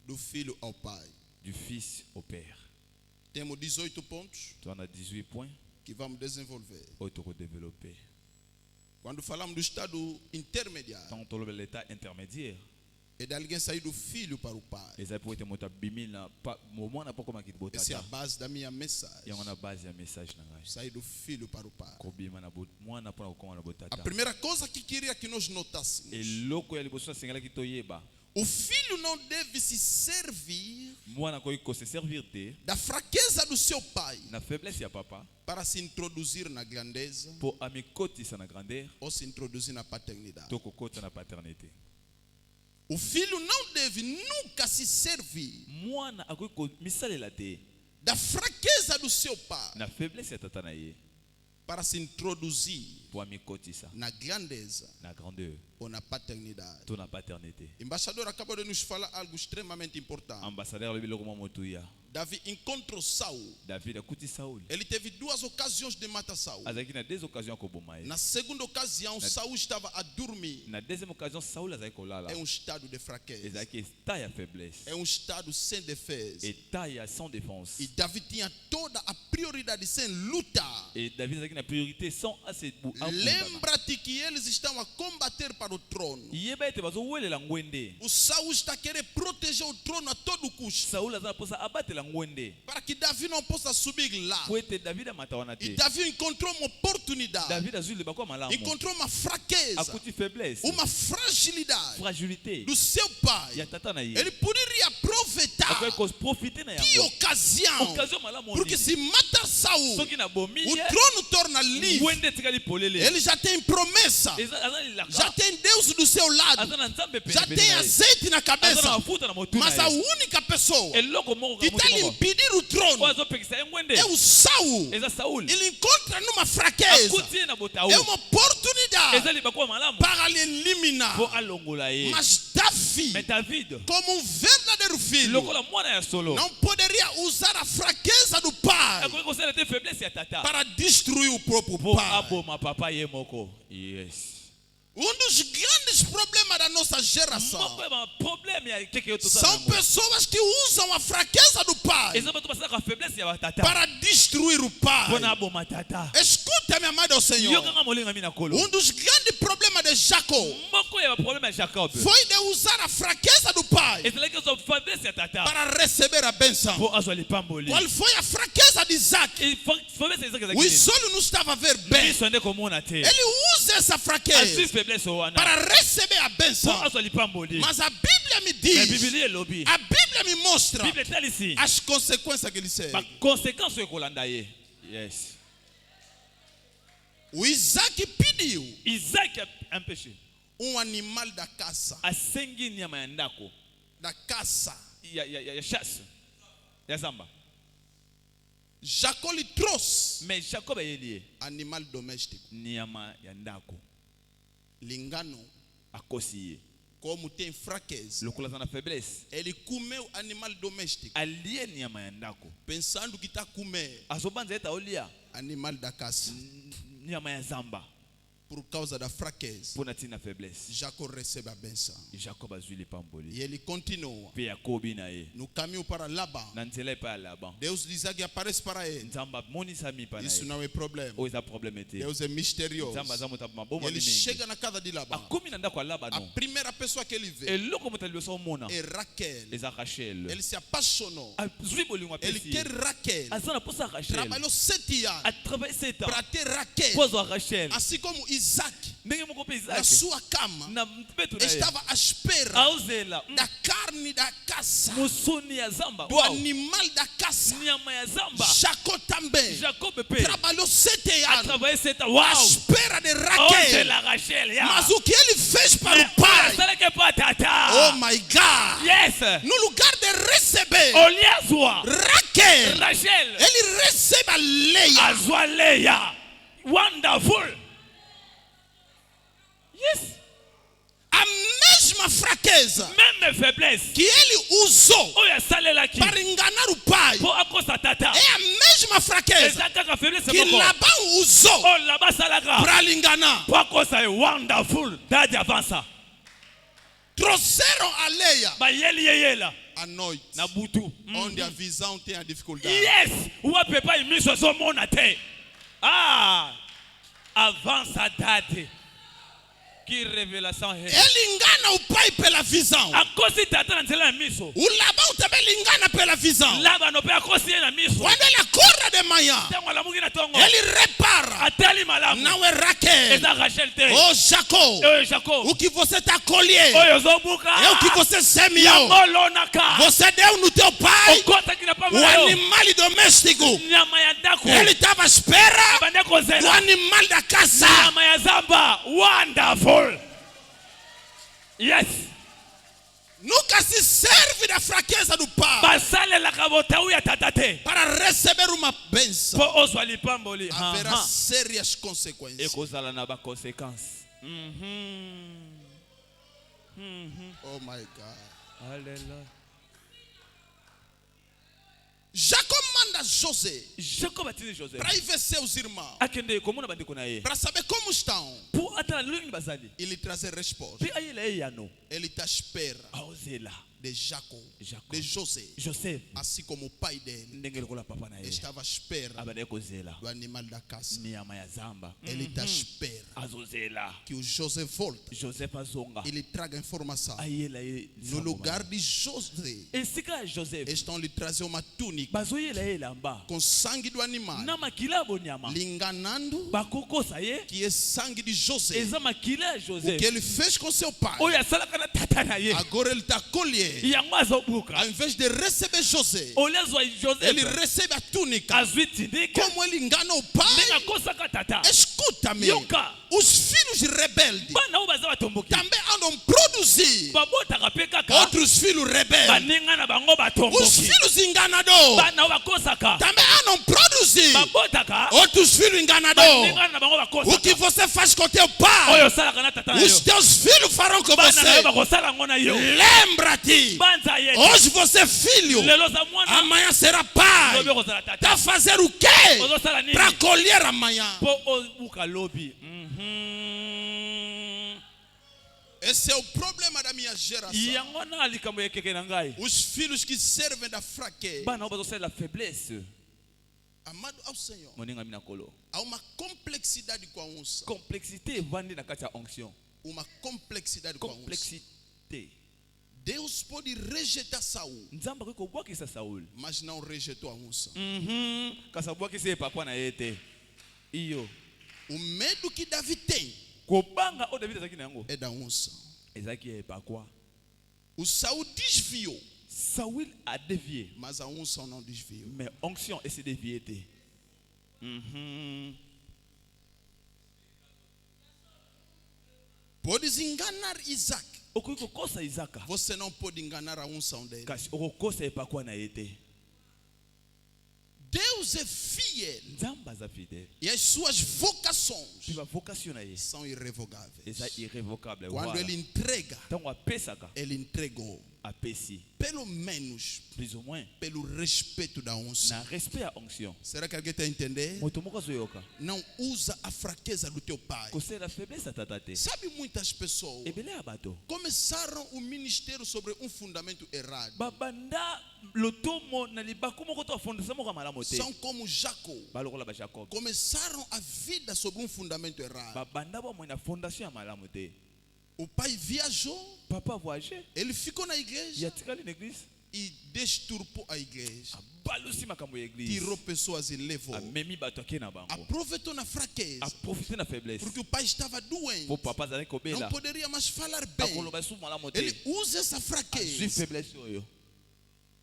do filho ao pai. du fils au père Temos 18 pontos on a 18 points que vamos desenvolver. oyo tokodéveloppe Quando falamos do estado intermediário, ntango tolobela l'état intermédiaire é de alguém sair do filho para o pai. ezali po ete moto abimi na mwana mpo komaki Essa é a botata base da minha mensagem. yango na base ya message na ngai Sair do filho para o pai. kobima na mwana mpona kokoma na A botata primeira coisa que queria que nós notássemos: eloko ya liboso nasengelaki toyeba o filho não deve se servir mwana akoki kose servir te da fraqueza do seu pai na faiblesse ya papa para se introduzir na grandeza mpo amikotisa na grandeur ou se introduzir na paternidade. to kokota na paternité O filho não deve nunca se servir mwana akoki komisalela te da fraqueza do seu pai na faiblesse ya tata na ye para se introduzir mpo amikotisa na grandeza na grandeur ou na paternidade. to na paternité O embaixador acabou de nos falar algo extremamente importante. ambassadeur alobi eloko mwa motuya Davi encontrou Saul. david akuti sauli Ele teve duas ocasiões de matar Saul. azalaki na deux occasions ya koboma ye Na segunda ocasião, Saul estava a dormir. na deuxième occasion sauli azalaki kolala É estado de fraqueza. ezalaki état ya faiblesse É estado sem defesa. état ya sans défense E Davi tinha toda a prioridade sem lutar. et david azalaki na priorité sans ase Lembra-te que eles estão a combater para o trono. yeba ete bazowelela ngwende O Saul está a querer proteger o trono a todo custo. sauli aza na mposa abatela ngwende Para que Davi não possa subir lá. po ete david amata wana E te Davi encontrou uma oportunidade. david azwi libako ya malamu Encontrou uma fraqueza. akuti faiblesse Uma fragilidade fragilité do seu pai. ya tata na ye Ele poderia aproveitar profiter na que yango occasion occasion malamu pour que si mata Saul soki na bomi o trono torna livre. wende tikali polele Ele já tem promessa, já tem Deus do seu lado, azana nzambe já tem azeite na azana cabeça, mafuta na motu mas a única pessoa eloko moko que está lhe impedir o trono azopekisa engwende é o Saul. eza Saul Ele encontra numa fraqueza, akuti na botaou é uma oportunidade eza libako malamu para lhe eliminar. po alongola ye Mas Davi, mais David como um verdadeiro filho, lokola mwana ya solo não poderia usar a fraqueza do pai akoki kosala te faiblesse ya tata para destruir o próprio po pai. aboma papa ye moko yes Dos grandes problemas da nossa geração moko ya problème ya keke yo são tozala pessoas que usam a fraqueza do pai eza bato basalaka faiblesse ya batata para destruir o pai. mpona aboma tata Escuta-me, amado ao yo Senhor. kaka molinga mi na kolo Dos grandes problemas de Jacó moko ya baproblème ya Jacob foi de usar a fraqueza do pai ezalaki ozwa faiblesse ya tata para receber a bênção. po azwa lipamboli Qual foi a fraqueza de Isaac? faiblesse ya Isaac O ezalaki Isolo não estava a ver bem. miso nde komona te Ele usa essa asui fraqueza faiblesse wana para receber a po bênção. azwa lipamboli Mas a Bíblia me mais diz, bibili elobi a Bíblia me mostra bible etalisi as consequências que ele segue. baconséquence oyo ekolanda ye yes O Isaac pediu Isaac empêché animal da caça, asengi nyama ya ndako da caça. ya chasse ya zamba Jacó lhe trouxe mais Jacob ayeli ye animal doméstico. nyama ya ndako Lingano, akosi ye como tem fraqueza, lokola aza na faiblesse ele comeu animal doméstico, alie nyama ya ndako pensando que está a comer azobanza ete aolia animal da caça. nyama ya zamba Por causa da fraqueza, mpona ntina faiblesse Jacó recebe a bênção. Jacob azwi lipamboli E ele continua mpe yakobi na ye no caminho para Labão. na nzela epai ya laban Deus diz que aparece para ele. nzambe amonisa mipa na Isso ye não é problema. oyo eza probleme te Deus é misterioso. nzambe aza moto maboma Ele mingi chega na casa de Labão. akomi na ndako ya A labano primeira pessoa que ele vê eloko moto aliboso omona é Raquel. eza rachel Ele se apaixonou. azwi bolingo Ele apesi quer ye Raquel. aza na posa ya rachel Trabalhou 7 anos atravaille 7 ans para ter Raquel. po azwa rachel Assim como Isaac, ndenge moko mpe na isaki sua cama, na mpeto na ye estava à espera aozela da carne da caça, musuni ya zamba do Wow. animal da caça. nyama ya zamba Jacó também Jacob pe trabalhou 7 anos atravaille 7 ans à wow espera de Raquel. aozela rachel ya Mas o que ele fez para o pai? asalaki pa tata Oh my God! yes No lugar de receber olia azwa Raquel, rachel ele recebe a Leia. azwa leya wonderful yes A mesma fraqueza même faiblesse que ele usou oyo asalelaki para enganar o pai po akosa tata é a mesma fraqueza eza kaka faiblesse que moko Labão usou oyo laba asalaka para lhe enganar. po akosa ye wonderful dadi avansa Trouxeram a Leia bayeli ye yela à noite, na butu onde a visão tem a dificuldade. yes wape epai miso ezomona te avansa dadi que révélation é Ele engana o pai pela visão. akosi tata na nzela ya miso O Labão também lhe engana pela visão. labano mpe akosi ye na miso Quando ele acorda de manhã, ntango alamuki na ntongo ele repara. atali malamu Não é Raquel. eza rachel te Oh Jacó, oyo jacob o que você está colhendo oyo ozobuka é o que você semeou. olonaka Você deu no teu pai okotaki na o pamba na yo animal doméstico. nyama ya ndako Ele estava à espera abande do kozela animal da caça. nyama ya zamba wonderful yes Nunca se serve da fraqueza do pai basalelaka botau ya tata te para receber uma bênção. mpo ozwa lipamboli Haverá sérias consequências. ekozala na baconséquence Oh my God. Alléluia. Jacó manda José jacob atindi joseph para ir ver seus irmãos, akende komona bandeko na ye para saber como estão. mpo atala lolenge bazali Ele trazer resposta. mpe ayela ye yano Ele está à espera aozela de Jacó, Jacob. de José, joseph assim como o pai dele ndenge lokola papa na ye estava à espera abande kozela do animal da caça. nyama ya zamba Ele está à espera azozela que o José volte joseph azonga e lhe traga informação. ayela ye No lugar de José, esika ya joseph estão lhe trazer uma túnica bazoyela elamba com sangue do animal, na makila bonyama lhe bakokosa ye que é sangue de José, eza makila ya o Joseph que ele fez com seu pai. oyo asalaka na tata na ye Agora ele está colhendo. yango azobuka Ao invés de receber José, oyo azwa ele Joseph recebe a túnica. azwi tindika Como ele engana o pai, ndenge akosaka tata escuta-me. yoka Os filhos rebeldes bana oyo baza batomboki também andam produzir babotaka mpe kaka outros filhos rebeldes. baninga na bango Os batomboki filhos enganadores bana oyo bakosaka também andam produzir babotaka outros filhos enganadores. baninga na bango O que bakosaka você faz com teu pai, oyo osalaka na tata na yo os teus filhos farão com bana na yo você. bakosala yango na yo Lembra-te, banza ye hoje você é filho, lelo za mwana amanhã será pai. lobi okozala Está tata a fazer o quê ozosala nini para colher amanhã? mpo obuka lobi Esse é o problema da minha geração. yango na likambo ya ekeke na ngai Os filhos que servem da fraqueza. bana oyo bazosalela faiblesse Amado ao Senhor, moninga mi na kolo há uma complexidade com a unção. complexité evandi na kati ya onction Uma complexidade com a unção. complexité Deus pode rejeitar Saul, nzambe akoki kobwakisa sauli mas não rejeitou a unção. kasi abwakisi epakwa na ye te iyo O medo que Davi tem kobanga oyo david azalaki na yango é da unção. ezalaki ya epakwa O Saul desviou, saul a dévié mas a unção não desviou. mais onction esi dévié te Podes enganar Isaac, okoki kokosa izaka você não pode enganar a unção dele. kasi okokosa epakwa na ye te Deus é fiel nzambe aza fidèle e as suas vocações mpe bavocation na ye são irrevogáveis. eza irrévocable Quando ele entrega, ntango apesaka ele entregou, apesi pelo menos plus ou moins pelo respeito da unção. na respect ya onction Será que alguém está a entender? moto moko azoyoka Não usa a fraqueza do teu pai. kosalela faiblesse ya tata te Sabe, muitas pessoas ebele ya bato começaram o ministério sobre um fundamento errado. babanda lotomo na libaku moko to afondisa moko ya malamu te São como Jacó. balokola bajacob Começaram a vida sobre um fundamento errado. babanda bomoi na fondation ya malamu te O pai viajou, papa voyage ele ficou na igreja yatikali na église e deturpou a igreja. abalusi makambo ya église Tirou pessoas e levou. amemi bato ake na bango Aproveitou na fraqueza, aprofite na faiblesse porque o pai estava doente. po papa azalaki Não kobela poderia mais falar bem. akoloba esu malamu te Ele usa essa azwi fraqueza, faiblesse oyo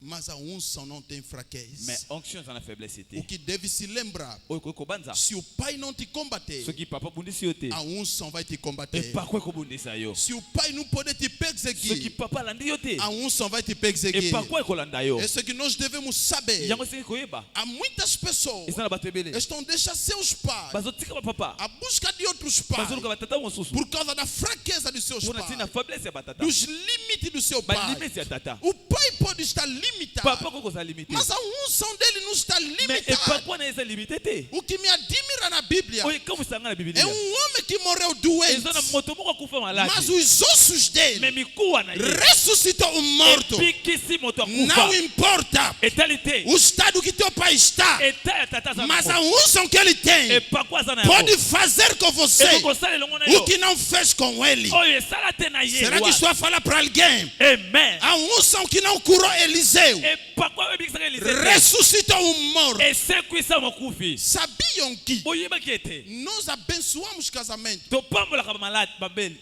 mas a unção não tem fraqueza. mais onction eza na faiblesse O te que deve se lembrar, oyo koki kobanza se o pai não te combater, soki papa abundisi yo te a unção vai te combater. epako ekobundisa yo Se o pai não poder te soki perseguir, papa alandi yo te a unção vai te perseguir. epako ekolanda yo Isso é que nós devemos saber. yango esengeli koyeba Há muitas pessoas eza na bato ebele que estão deixando seus pais bazotika bapapa à busca de outros pais bazoluka batata mosusu por causa da fraqueza de seus mpona ntina pais, faiblesse ya batata dos limites do seu pai. balimite ya tata O pai pode estar limitado, papa koki kozala limite mas a unção dele não está mais limitada. epako na eza limite te O que me admira na Bíblia oyo ekamwisanga na é bibilia homem que morreu doente, eza na moto moko akufa mas maladi os ossos dele me mikuwa na ye ressuscitou um morto. epikisi moto Não akufa importa etali te o estado que teu pai está, eta ya tata aza mas a nango unção que ele tem epako aza na pode yango fazer com você ekokosala elongo na o yo que não fez com ele. oyo esala te na ye Será que estou a falar para alguém? amen A unção que não curou Eliseu epako oyo ebikisaka elise ressuscitou um morto. esekwisa mokufi Sabiam que oyebaki ete nós abençoamos casamento topambolaka bamaladi babeli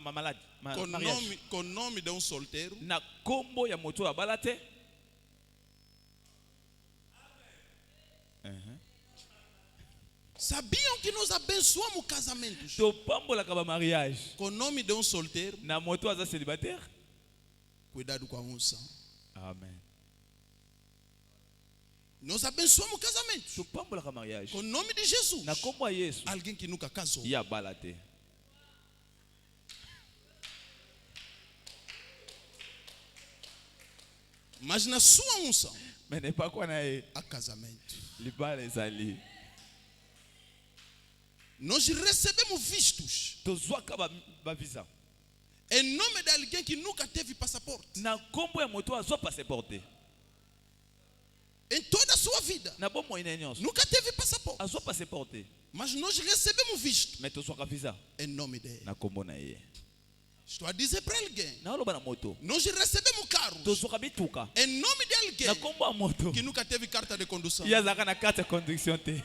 bamaladi com nome de um solteiro? na kombo ya moto oyo abala te Sabiam que nós abençoamos casamentos topambolaka bamariage com nome de um solteiro? na moto aza célibataire Cuidado com a unção. amen Nós abençoamos casamentos topambolaka mariage com nome de Jesus. na kombo ya yesu Alguém que nunca casou. ye abala te Mas na sua unção me na epakwa na ye há casamento. libala ezali Nós recebemos vistos tozwaka bavisa em nome de alguém que nunca teve passaporte. na kombo ya moto oyo azwa passeport te Em toda a sua vida. na bomoi na ye nyonso Nunca teve passaporte. azwa passeport te Mas nós recebemos visto me tozwaka visa em nome dele. na kombo na ye Je dois dire para alguém. naoloba na moto Nós recebemos carros tozoka bituka em nome de alguém na kombo ya moto que nunca teve carta de condução. ye azalaka na carte ya conduction te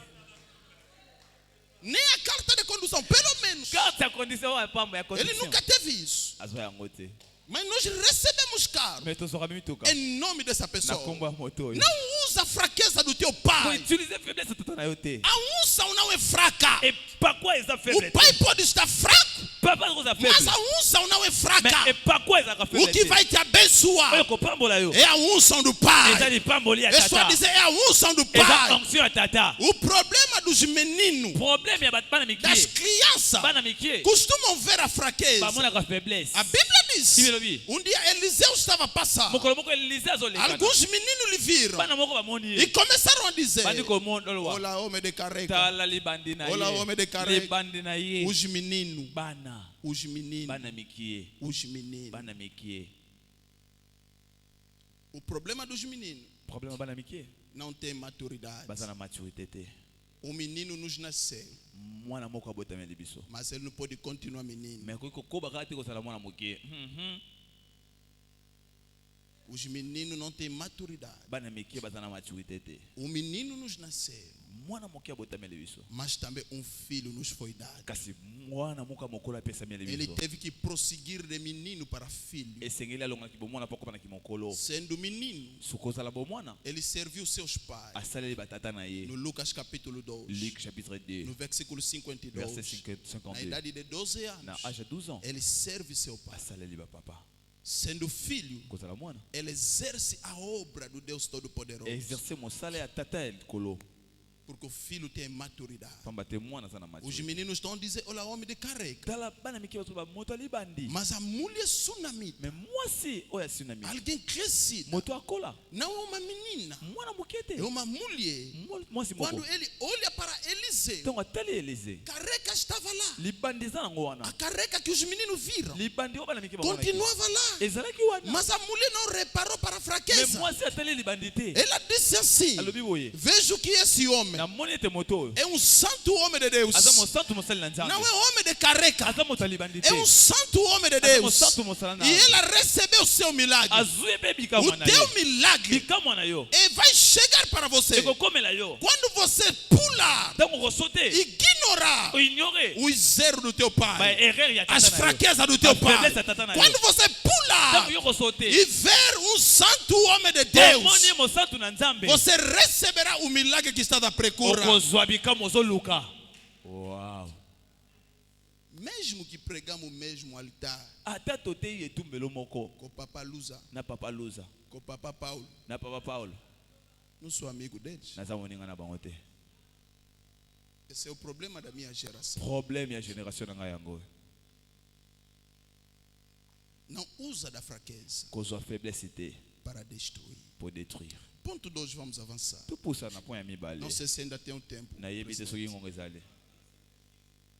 Nem a carta de condução, pelo menos. carte ya conduction oyo pamba ya Ele conduction nunca teve isso. azwa yango te Mas nós recebemos carros mais tozoka bituka em nome dessa na pessoa. kombo ya moto oyo Não usa a fraqueza do teu pai. koutilize faiblesse toto na yo te A unção não é fraca. epakwa eza O faible pai pode estar fraco, papa akoza mas faible a unção não é mais fraca. epakwa ezalaka O faible que te vai te abençoar oyo kopambola yo é a unção do pai. eza lipamboli ya É só tata dizer, é a unção do eza pai. onction ya tata O problema dos meninos, problème ya bana das mikie crianças, bana mikie costumam ver a fraqueza. bamonaka faiblesse A Bíblia diz, Bíblia. um dia Eliseu estava passando. mokolo moko elise azolekana Alguns meninos lhe viram bana moko bamoni e ye começaram a dizer: bandi komondolowa olha, homem de carrega. tala libandi na Olha, homem de ye carrega. libandi na ye Os meninos, bana os meninos, bana mikie os meninos. bana mikie O problema dos meninos problème ya bana mikie não tem maturidade. baza na maturité te O menino nos nasceu, mwana moko abotameli biso mas ele não pode continuar menino. mais koki kokoba kaka te kozala mwana mokie Os meninos não têm maturidade. bana mikie baza na maturité te O menino nos nasceu, mwana mokie abotameli biso mas também um filho nos foi dado. kasi mwana moko ya mokolo apesameli Ele biso teve que prosseguir de menino para filho. esengeli alongaki bomwana mpo kopanaki mokolo Sendo menino, soki ozala bomwana ele serviu seus pais. asaleli batata na ye No Lucas capítulo 2, Luc chapitre 2 no versículo 52, verset na 52 idade de 12 na anos, age ya 12 ans ele serve seu pai. asaleli bapapa Sendo filho, kozala mwana ele exerce a obra do Deus Todo-Poderoso. exerce mosala ya tata ya likolo Porque o filho tem maturidade. pamba te mwana aza na Os maturité meninos estão a dizer: olha, homem de carrega. tala bana mike baso bamoto alibandi Mas a mulher sunamita, me mwasi oyo asinami alguém crescida, moto akola não é uma menina, mwana moke te é uma mulher. mwasi Quando moko ele olha para Eliseu, ntongo atali elise carrega estava lá. libandi eza nango A wana carrega que os meninos viram libandi oyo bana mike bamonaki continuava lá. ezalaki wana Mas a mulher não reparou para a me fraqueza. mwasi atali libandi te Ela disse assim: alobi boye vejo que esse homem namoni ete moto oyo é um santo homem de Deus. aza mosantu mosali na nzambe Não é homem de carrega, aza moto alibandi é um te santo homem de aza Deus. mosantu mosala na E ela recebeu o seu milagre. azwi mpe O bikamwa na teu yo milagre bikamwa na yo vai chegar para você ekokomela yo quando você pular, ntango kosote ignorar oignore os erros do teu pai, baerreur ya as tata na yo fraquezas do teu as pai. faiblesse ya tata na yo Quando você pular ntango yo kosote e ver um santo homem de Deus, omoni mosantu na nzambe você receberá o milagre que está à procura. okozwa bikamwa ozoluka wow Mesmo que pregamos o mesmo altar ata toteyi etumbelo moko com o Papa Lusa, na papa luza com o Papa Paulo, na papa paulo não sou amigo deles. naza moninga na bango te Esse é o problema da minha geração. problème ya génération na ngai yango Não usa da fraqueza kozwa faiblesse te para destruir. pour détruire Ponto 2, vamos avançar. topusa na point ya mibale Não sei se ainda tem um tempo. nayebi te soki ngongo ezali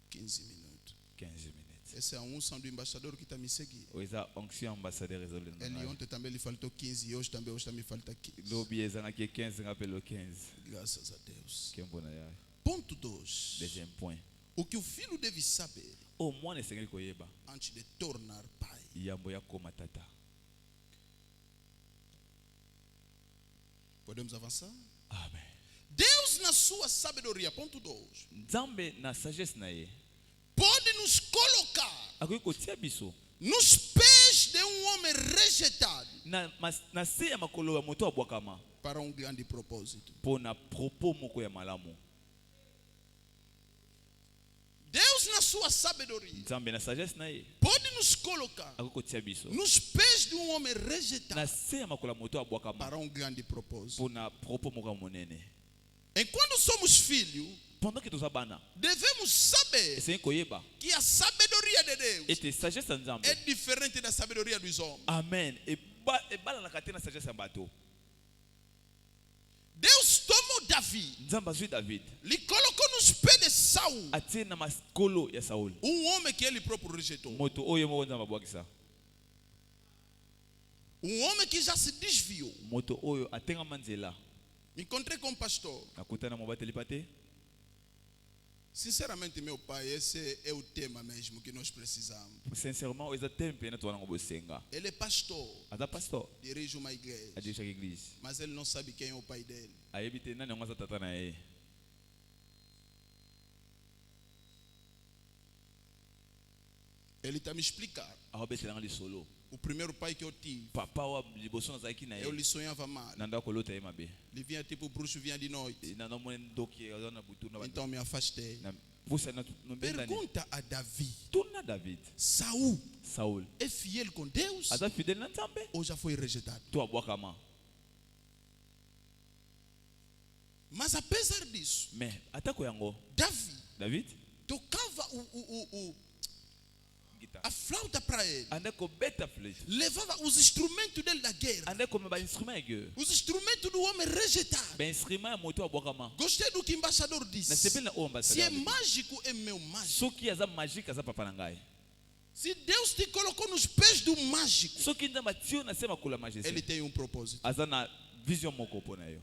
15 minutos. 15 minutes Essa é a unção do embaixador que está me seguindo. oyo eza onction ambassadeur ezolenda na Ele ngai ontem também lhe faltou 15 e hoje também me falta 15. lobi ezangaki 15 nga mpe lo 15 Graças a Deus. kembo na yayo Ponto 2. deuxième point O que o filho deve saber oyo mwana esengeli koyeba antes de tornar pai. yambo ya koma tata Podemos avançar? amen Deus, na sua sabedoria, ponto 2, nzambe na sagesse na ye pode nos colocar akoki kotia biso nos pés de um homem rejeitado na se ya makolo ya moto abwakama para um grande propósito. mpo na propos moko ya malamu Deus, na sua sabedoria, nzambe na sagesse na ye pode nos colocar akoki kotia biso nos pés de um homem na rejeitado se ya makolo ya moto abwakama para um grande propósito. mpo na propos moko ya monene Enquanto somos filhos, pendant que toza bana devemos saber esengi koyeba que a sabedoria de Deus ete sagesse ya nzambe é diferente da sabedoria dos homens. amen ebalanaka te na sagesse ya bato Deus tomou Davi, nzambe azwi david lhe colocou nos pés de Saul, atie na makolo ya sauli homem que ele próprio rejeitou. moto oyo moko nzambe abwakisa Homem que já se desviou. moto oyo atengama nzela Me encontrei com um pastor. nakutana mobateli pa te Sinceramente, meu pai, esse é o tema mesmo que nós precisamos. Sincèrement, ils ont tempé notre langue bosenga. Ele é pastor, Ada pastor, dirige uma igreja, a chaque église. mas ele não sabe quem é o pai dele. A éviter nani on tata na e. Ele está me explicando. A obetela ngali solo. O primeiro pai que eu tive, Papa wa liboso na zaki na eu e. lhe sonhava mal. Nanda ko lota e mabe. Ele vinha tipo o bruxo vinha de noite. Na no monen doki na butu na. Então me afastei. Na pusa na no bendani. Pergunta a Davi: Tuna David. Saul Saul. é fiel com Deus Ada fidèle na Nzambe. ou já foi rejeitado? Tu abwakama. Mas apesar disso, Mais atako yango. David tocava guitar. a flauta para ele. Anda ko beta flute. Levava os instrumentos dele da guerra. Anda ko ba instrument ege. Os instrumentos do homem rejeitado. Ben instrument moto abwakama. Gostei do que o embaixador Na disse. sepel na o Se é ambassadeur. mágico, é meu mágico. Soki aza magique aza papa na ngai. Se Deus te colocou nos pés do mágico, Soki nzamba tio na sema kula ele magie. tem um propósito. Aza na vision moko pona yo.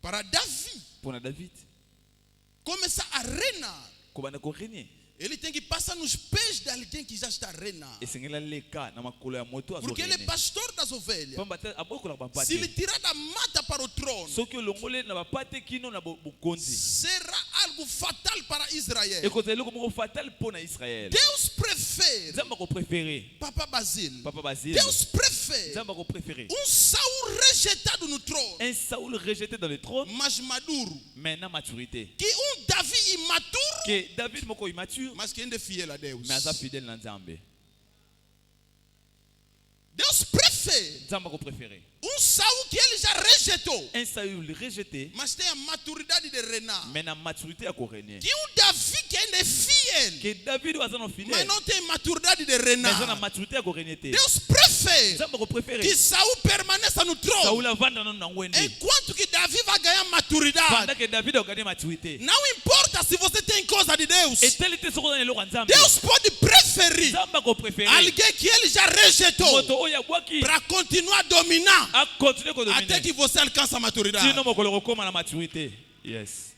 Para Davi Pona David. começar a reinar, Ko bana ko régner. ele tem que passar nos pés de alguém que já está reinando. Esengela leka na makolo ya moto azo Porque ele é régner. pastor das ovelhas. Pamba ta aboko la Se bampate. ele tirar da mata para o trono, Soki olongole na bapate kino na bokonzi. será algo fatal para Israel. E ko zelo ko moko fatal pona Israël. Deus prefere, Nzamba ko préféré. Papa Basile, Papa Basile. Deus prefere Nzamba ko préféré. Saul rejeitado no trono, Un Saoul rejeté dans le trône, mas maduro, maintenant maturité. que Davi imaturo, Que David moko immature, mas que ainda é fiel a Deus. mais aza fidèle na Nzambe. Deus prefere Nzamba ko préféré. Saul que ele já rejeitou, Un Saoul rejeté, mas tem a maturidade de reinar. mais na maturité a régner. Que Davi que ainda é fiel, Que David aza non mas fidèle, não tem maturidade de mais aza na reinar. maturité a régner. Deus prefere Nzamba ko préféré. que Saul permaneça no trono, Saoul avanda non na ngwende. enquanto que Davi vai ganhar maturidade. Pendant que David a gagné maturité. Não importa se você tem coisa de Deus. Et tel était soko na eloko Nzambe. Deus pode preferir Nzamba ko préféré. alguém que ele já rejeitou Moto oyo abwaki para continuar a dominar a continuer ko até dominer. que você alcance a maturidade. Sinon mokolo kokoma na maturité. Yes.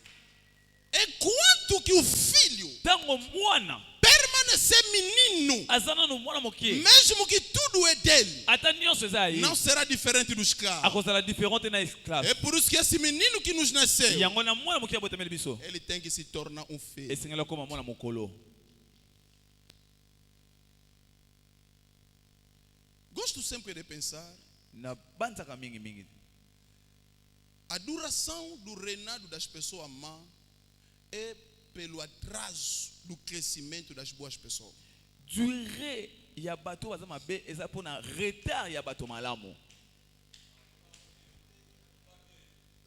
Enquanto que o filho Tango mwana permanecer menino, azana no mwana mokie. mesmo que tudo é dele, Ata nyonso eza ye. não será diferente do escravo. Akozala différente na esclave. É por isso que esse menino que nos nasceu, Yango na mwana mokie abotameli biso. ele tem que se tornar um filho. Esengela koma mwana mokolo. Gosto sempre de pensar Na banzaka mingi mingi. a duração do reinado das pessoas más é pelo atraso do crescimento das boas pessoas. Durée ya bato baza mabe eza pona retard ya bato malamu.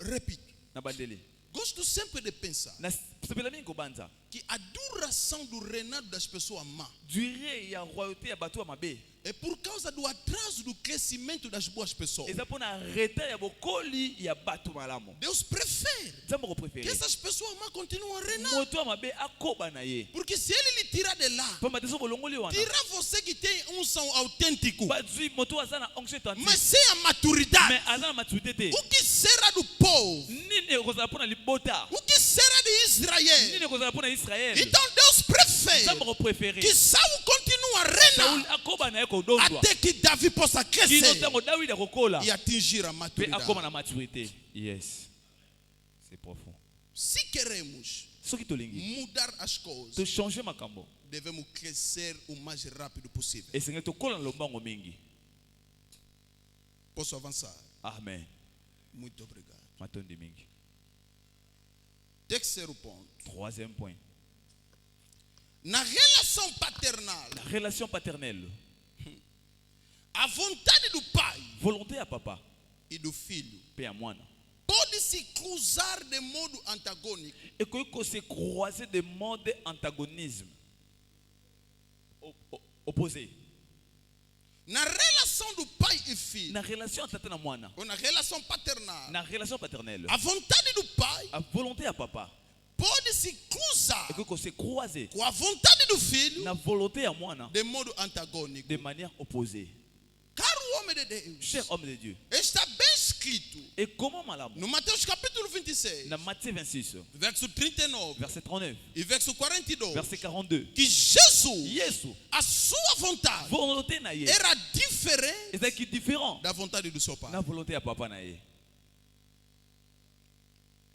Repito, Na bandeli. gosto sempre de pensar Na sepela mingi kobanza. que a duração do reinado das pessoas más Durée ya royauté ya bato mabe é por causa do atraso do crescimento das boas pessoas. eza pona retard ya bokoli ya bato malamu. Deus prefere Nzambe ko que préféré. essas pessoas más continuem a reinar. Moto mabe akoba na ye. Porque se ele lhe tirar de lá, Pamba teso kolongoli wana. tirar você que tem unção autêntico, Bazui moto aza na onction authentique. mas sem a maturidade, Mais aza na maturité te. o que será do povo? Nini ekozala pona libota. O que será de Israel? Nini ekozala pona Israël. Então Deus prefere Nzambe ko préféré. que Saul continue a Saul reinar akoba na ye kodondwa. até que Davi possa Kino crescer tango David akokola. e atingir a Pe maturidade. akoma na maturité. Yes. C'est profond. Se queremos Soki tolingi. mudar as coisas, To changer makambo. devemos crescer o mais rápido possível. Esenge tokola na lombango mingi. Posso avançar? Amen. Muito obrigado. Matondi mingi. Terceiro ponto. Troisième point. Na relação paternal, La relation paternelle. a vontade do pai Volonté à papa. e do filho Pe à moine. pode se cruzar de modo antagônico Et que se croiser des modes d'antagonisme. Opposé. na relação do pai e filho, Na relation tata na moine. ou na relação paternal. Na relation paternelle. A vontade do pai A volonté à papa. pode se cruzar Et que se croiser. com a vontade do filho Na volonté à moine. de modo antagônico. De manière opposée. Caro homem de Deus, Cher homme de Dieu. está bem escrito escrito Et comment malamu? no Mateus capítulo 26, Dans Matthieu 26, verso 39 verset 39, e verso 42, verset 42. que Jesus, Yesu, a sua vontade volonté na ye. era diferente Et c'est qui différent da vontade do seu pai. na volonté à papa na ye.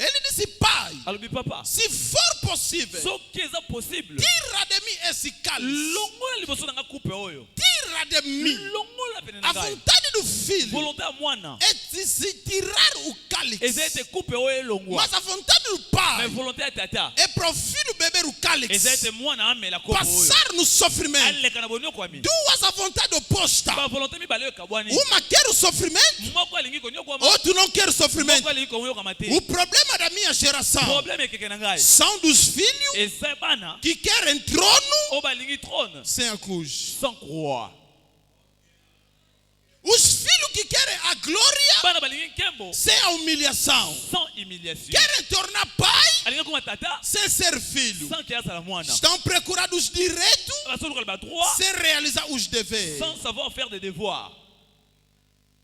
Ele disse: Pai, Alors papa, se for possível, ce qui est possible, tira de mim esse cálice. longola liboso na nga coupe oyo. Tira de mim. Longola pene A na ngai. vontade do filho Volonté à mwana. é de se tirar o Et cálice. c'est coupe oyo longwa. Mas a vontade do Mais pai volonté à tata. é para o filho beber o Et cálice, c'est mwana amela coupe oyo. passar no sofrimento. Ale kana bonyo kwa mi. Duas a vontade oposta. Ba volonté mi baleo kabwani. Uma quer o sofrimento, Moko alingi konyo kwa ma. outro não quer o Moko sofrimento. alingi konyo kwa mate. O problema da minha geração Problème est que na ngai. são dos filhos Et c'est bana. que querem trono O balingi trône sem a cruz. sans croix. Os filhos que querem a glória Bana balingi kembo sem a humilhação. sans humiliation. Querem tornar pai Alingi kwa tata sem ser filho. sans qu'il y a la mwana. Estão procurando os direitos Parce que le droit sem realizar os deveres. sans savoir faire des devoirs.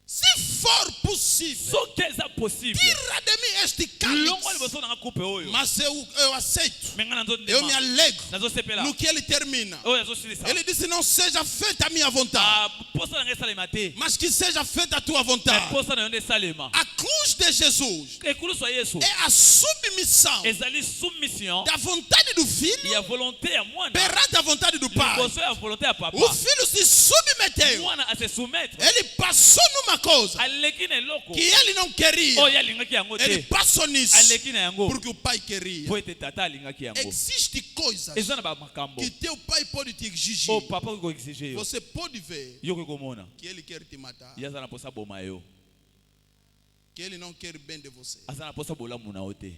Se for possível, Ce qui est possible. tira de mim este Longo cálice. liboso na nga coupe oyo. Mas eu aceito. Mais nga nazo Eu me ndema. alegro Nazo sepela. no que ele termina. Oyo nazo silisa. Ele disse: Não seja feita a minha vontade, Ah, posa na nga salema te. mas que seja feita a tua Mais vontade. posa na yonde salema. A cruz de Jesus Ekulu so Yesu. é a submissão Ezali soumission. da vontade do filho Il y a volonté à mwana. perante a vontade do pai. Liboso ya volonté à papa. O filho se submeteu. Mwana a se soumettre. Ele passou numa coisa Aleki na eloko. que ele não queria. Oyo alingaki yango Ele te. passou nisso Aleki na yango. porque o pai queria. Po ete tata alingaki yango. Existem coisas Eza na ba makambo. que teu pai pode te exigir. O papa ko exige yo. Você pode ver Yo ko komona. que ele quer te matar, Yaza na posa boma yo. que ele não quer bem de você, Aza na posa bolamu na ote.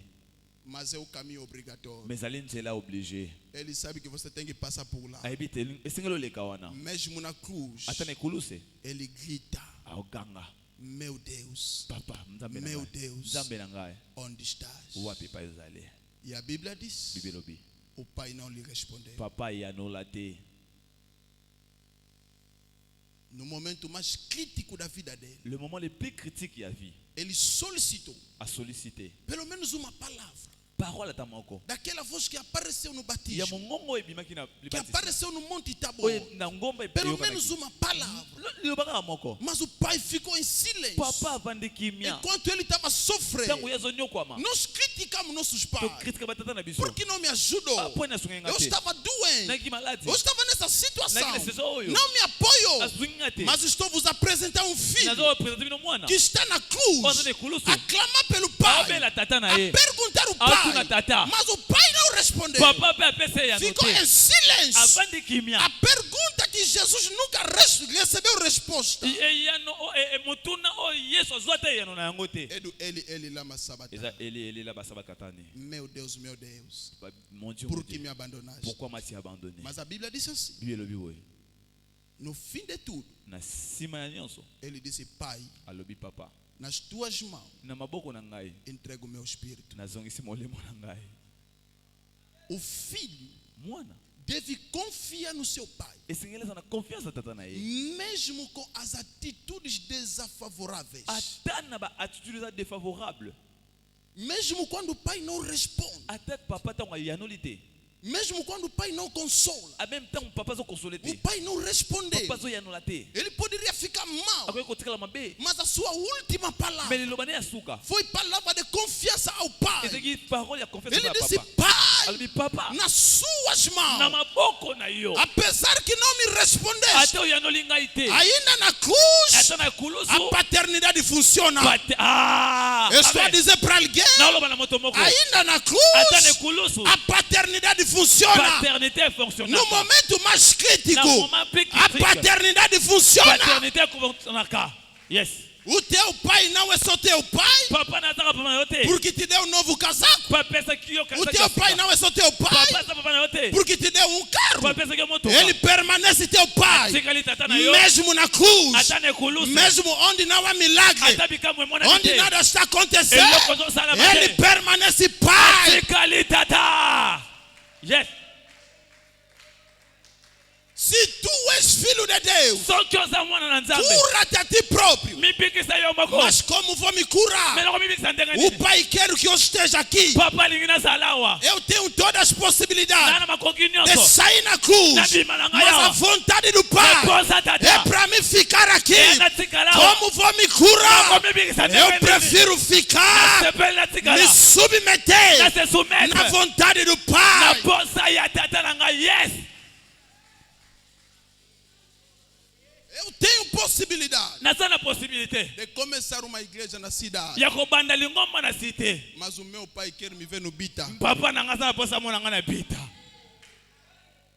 mas é o caminho obrigatório. Mais ali nzela obligé. Ele sabe que você tem que passar por lá. Ayebi te esengelo leka wana. Mesmo na cruz, Ata na ekuluse. ele grita: Aoganga. Meu Deus, Papa, nzambe na meu ngai. Deus, Nzambe na ngai. onde estás? Wapi pa ezale. E a Bíblia diz: Bibelobi. o pai não lhe respondeu. Papa ya no la te. No momento mais crítico da vida dele, Le moment le plus critique ya vie. ele solicitou A sollicité. pelo menos uma palavra Parole ta moko. daquela voz que apareceu no Ya batismo, mongongo ebimaki na que libatisi. apareceu no Monte Tabor. Oye na ngomba Pelo menos uma palavra. Lobaka moko. Mas o pai ficou em silêncio. Papa avandi kimia. Enquanto ele estava sofrendo, Tango yazo nyokwama. nós criticamos nossos To pais. critique batata na biso. Por que não me ajudou? Apo na sungenga Eu te. estava doente. Na ki maladi. Eu estava nessa situação. Naquele sesoyo. Não me apoiou. Asungenga te. Mas estou vos apresentar um filho Nazo presente bino mwana. que está na cruz Ozo ne kulusu. a clamar pelo pai, Abela tata na a ye. perguntar o Asu na pai. tata. Mas o pai não respondeu. Papa pe apese ya no Ficou te. em silêncio. Avandi kimia. A pergunta que Jesus nunca recebeu resposta. Motuna o Yesu azwata yano na yango te. Ele lama sabata. Eza eli la basaba katani. Meu Deus, meu Deus. Mon Dieu. Por mon que Dieu. me abandonaste? Pourquoi m'as-tu abandonné? Mas a Bíblia diz assim: Bibi elobi we. no fim de tudo, Na sima ya nyonso. ele disse: Pai, Alobi papa. nas tuas mãos Na maboko na ngai. entrego o meu espírito. Nazongisi molemo na ngai. O filho Mwana. deve confiar no seu pai, Esengeleza na confiança tata na ye. mesmo com as atitudes desfavoráveis. Ata na ba attitude za défavorable. Mesmo quando o pai não responde. Ata papa tango yanoli te. Mesmo quando o pai não consola. A même temps papa zo consoler O te. pai não responder. Papa zo yanola te. Ele poderia ficar mal. Akoy kotikala mabe. Mas a sua última palavra Mais lobane asuka. foi palavra de confiança ao pai. Ezeki parole ya confiance Ele na disse: papa. Pai, Alobi papa. nas suas Na mãos, maboko na yo. apesar que não me respondeste, Ata yanoli ngai te. ainda na cruz, Ata na kulusu. a paternidade funciona. Eu estou a Amen. dizer para alguém: Na loba na moto moko. ainda na Ata na cruz, kulusu. a paternidade funciona. Paternité fonctionne. No momento mais crítico, Na moment plus a critique. paternidade funciona. Paternité fonctionne. Yes. O teu pai não é só teu pai, Papa na taka papa na yote. porque te deu um novo casaco. Papa sa kiyo O kasa. teu pai não é só teu pai, Papa sa papa na yote. porque te deu um carro. Papa sa kiyo moto. Ele permanece teu pai, Sikali tata na yo. mesmo na cruz, Ata na kulusu. mesmo onde não há milagre, Ata bikamwe mwana onde te. nada está acontecendo. Eloko zo sala Ele mate. permanece pai. Sikali tata. Yes. Se tu és filho de Deus, soki oza mwana na nzambe cura-te a ti próprio. mibikisa yo moko Mas como vou me curar? meloko mibikisa ndenge O nini Pai quer que eu esteja aqui. papa alingi nazala awa Eu tenho todas as possibilidades nana makoki de nyonso sair na cruz. nabima na ngai Mas a awa vontade do Pai eposa é tata para me ficar aqui. natikala awa Como vou me curar? nakomibikisa Eu ndenge nini prefiro ficar, nasepeli natikala me submeter nase na soumettre vontade do na Pai. posa ya tata na ngai yes Eu tenho possibilidade naza na possibilité de começar uma igreja na cidade. ya kobanda lingomba na cité Mas o meu pai quer me ver no Bita. papa na ngai aza na posa mona ngai na bita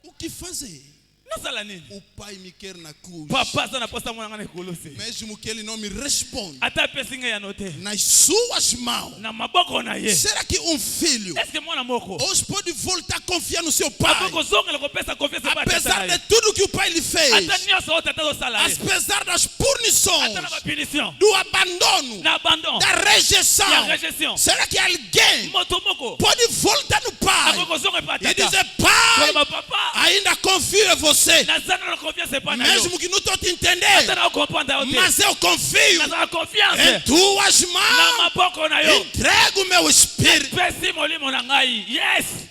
O que fazer? nasala nini O Pai me quer na cruz. papa aza na posa mona ngai na ekolosi Mesmo que ele não me responda. ata apesi ngai yano te Nas suas mãos. na maboko na ye Será que um filho eske mwana moko hoje pode voltar a confiar no seu pai? akokozongela kopesa confiance pa tata Apesar na de ye tudo que o pai lhe fez. ata nyonso oyo tata azosala ye Apesar das punições. ata na bapunition Do abandono. na abandon Da ya rejeição. rejection Será que alguém moto moko pode voltar no pai akokozonga pa e tata dizer: Pai, koloba papa ainda confio em você. naza na confiance pa na yo Mesmo que não estou te ata entendendo. na okomprendre yo te Mas eu confio naza na em confiance tuas na mãos. maboko na yo Entrego o meu espírito. pesi molimo na ngai yes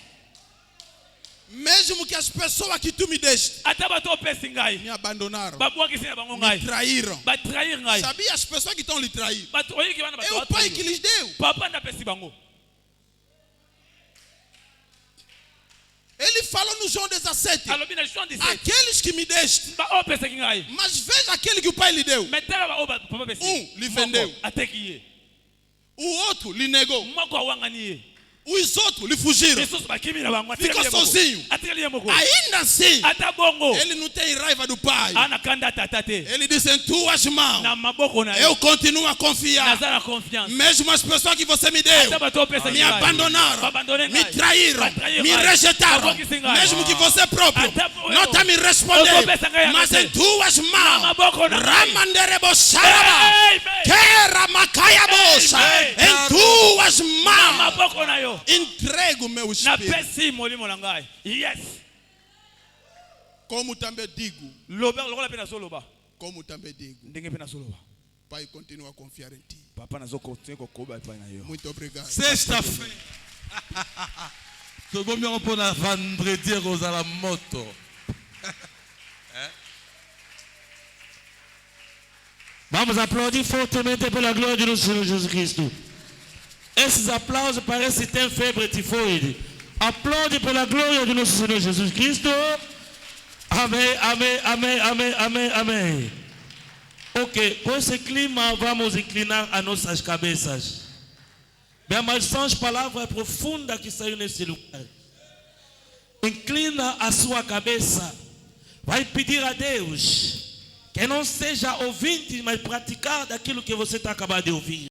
Mesmo que as pessoas que tu me deste ata bato opesi ngai me abandonaram, babwakisi na bango me ngai traíram. batrahir ngai Sabia as pessoas que estão lhe trair? bato oyiki bana É bato o pai bato que lhes deu. papa ndapesi bango Ele falou no João 17: alobi na Jean 17 aqueles que me deste, baopesaki ngai mas veja aquele que o pai lhe deu. metala baoyo papa pesi Lhe vendeu. ateki ye O outro lhe negou. moko awangani ye Os outros lhe fugiram. lisusu bakimi na bango Ficou sozinho. atikali ye moko Ainda assim, ata bongo ele não tem raiva do pai. anakanda tata te Ele disse: em tuas mãos, na maboko na eu yo continuo a confiar. naza na confiance Mesmo as pessoas que você me deu ata bato opesaki me abandonaram, babandone me ngai traíram, batrahir me ngai, rejeitaram. babwakisi ngai. Mesmo que você próprio Até não está me respondendo, mas em tuas mãos, maboko na ngai Ramanderebosaraba, Amen. Kera Makaiabosa, Amen. em tuas na mãos, maboko na yo entrego o meu espírito. napesi molimo na ngai yes Como também digo, lokola mpe nazoloba como também digo, ndenge mpe nazoloba Pai, continua a confiar em ti. papa nazokontinue kokoba epai na yo Muito obrigado. Sexta-feira. Tobomi yango mpona vendredi ekozala moto. Vamos applaudir fortemente pela glória de nosso Senhor Jesus Cristo. Esses aplausos parecem ter febre tifoide. Aplaude pela glória de nosso Senhor Jesus Cristo. Amém, amém, amém, amém, amém, amém. Ok, com esse clima vamos inclinar as nossas cabeças. Bem, mas são as palavras profundas que saíram nesse lugar. Inclina a sua cabeça. Vai pedir a Deus que não seja ouvinte, mas praticar daquilo que você está acabando de ouvir.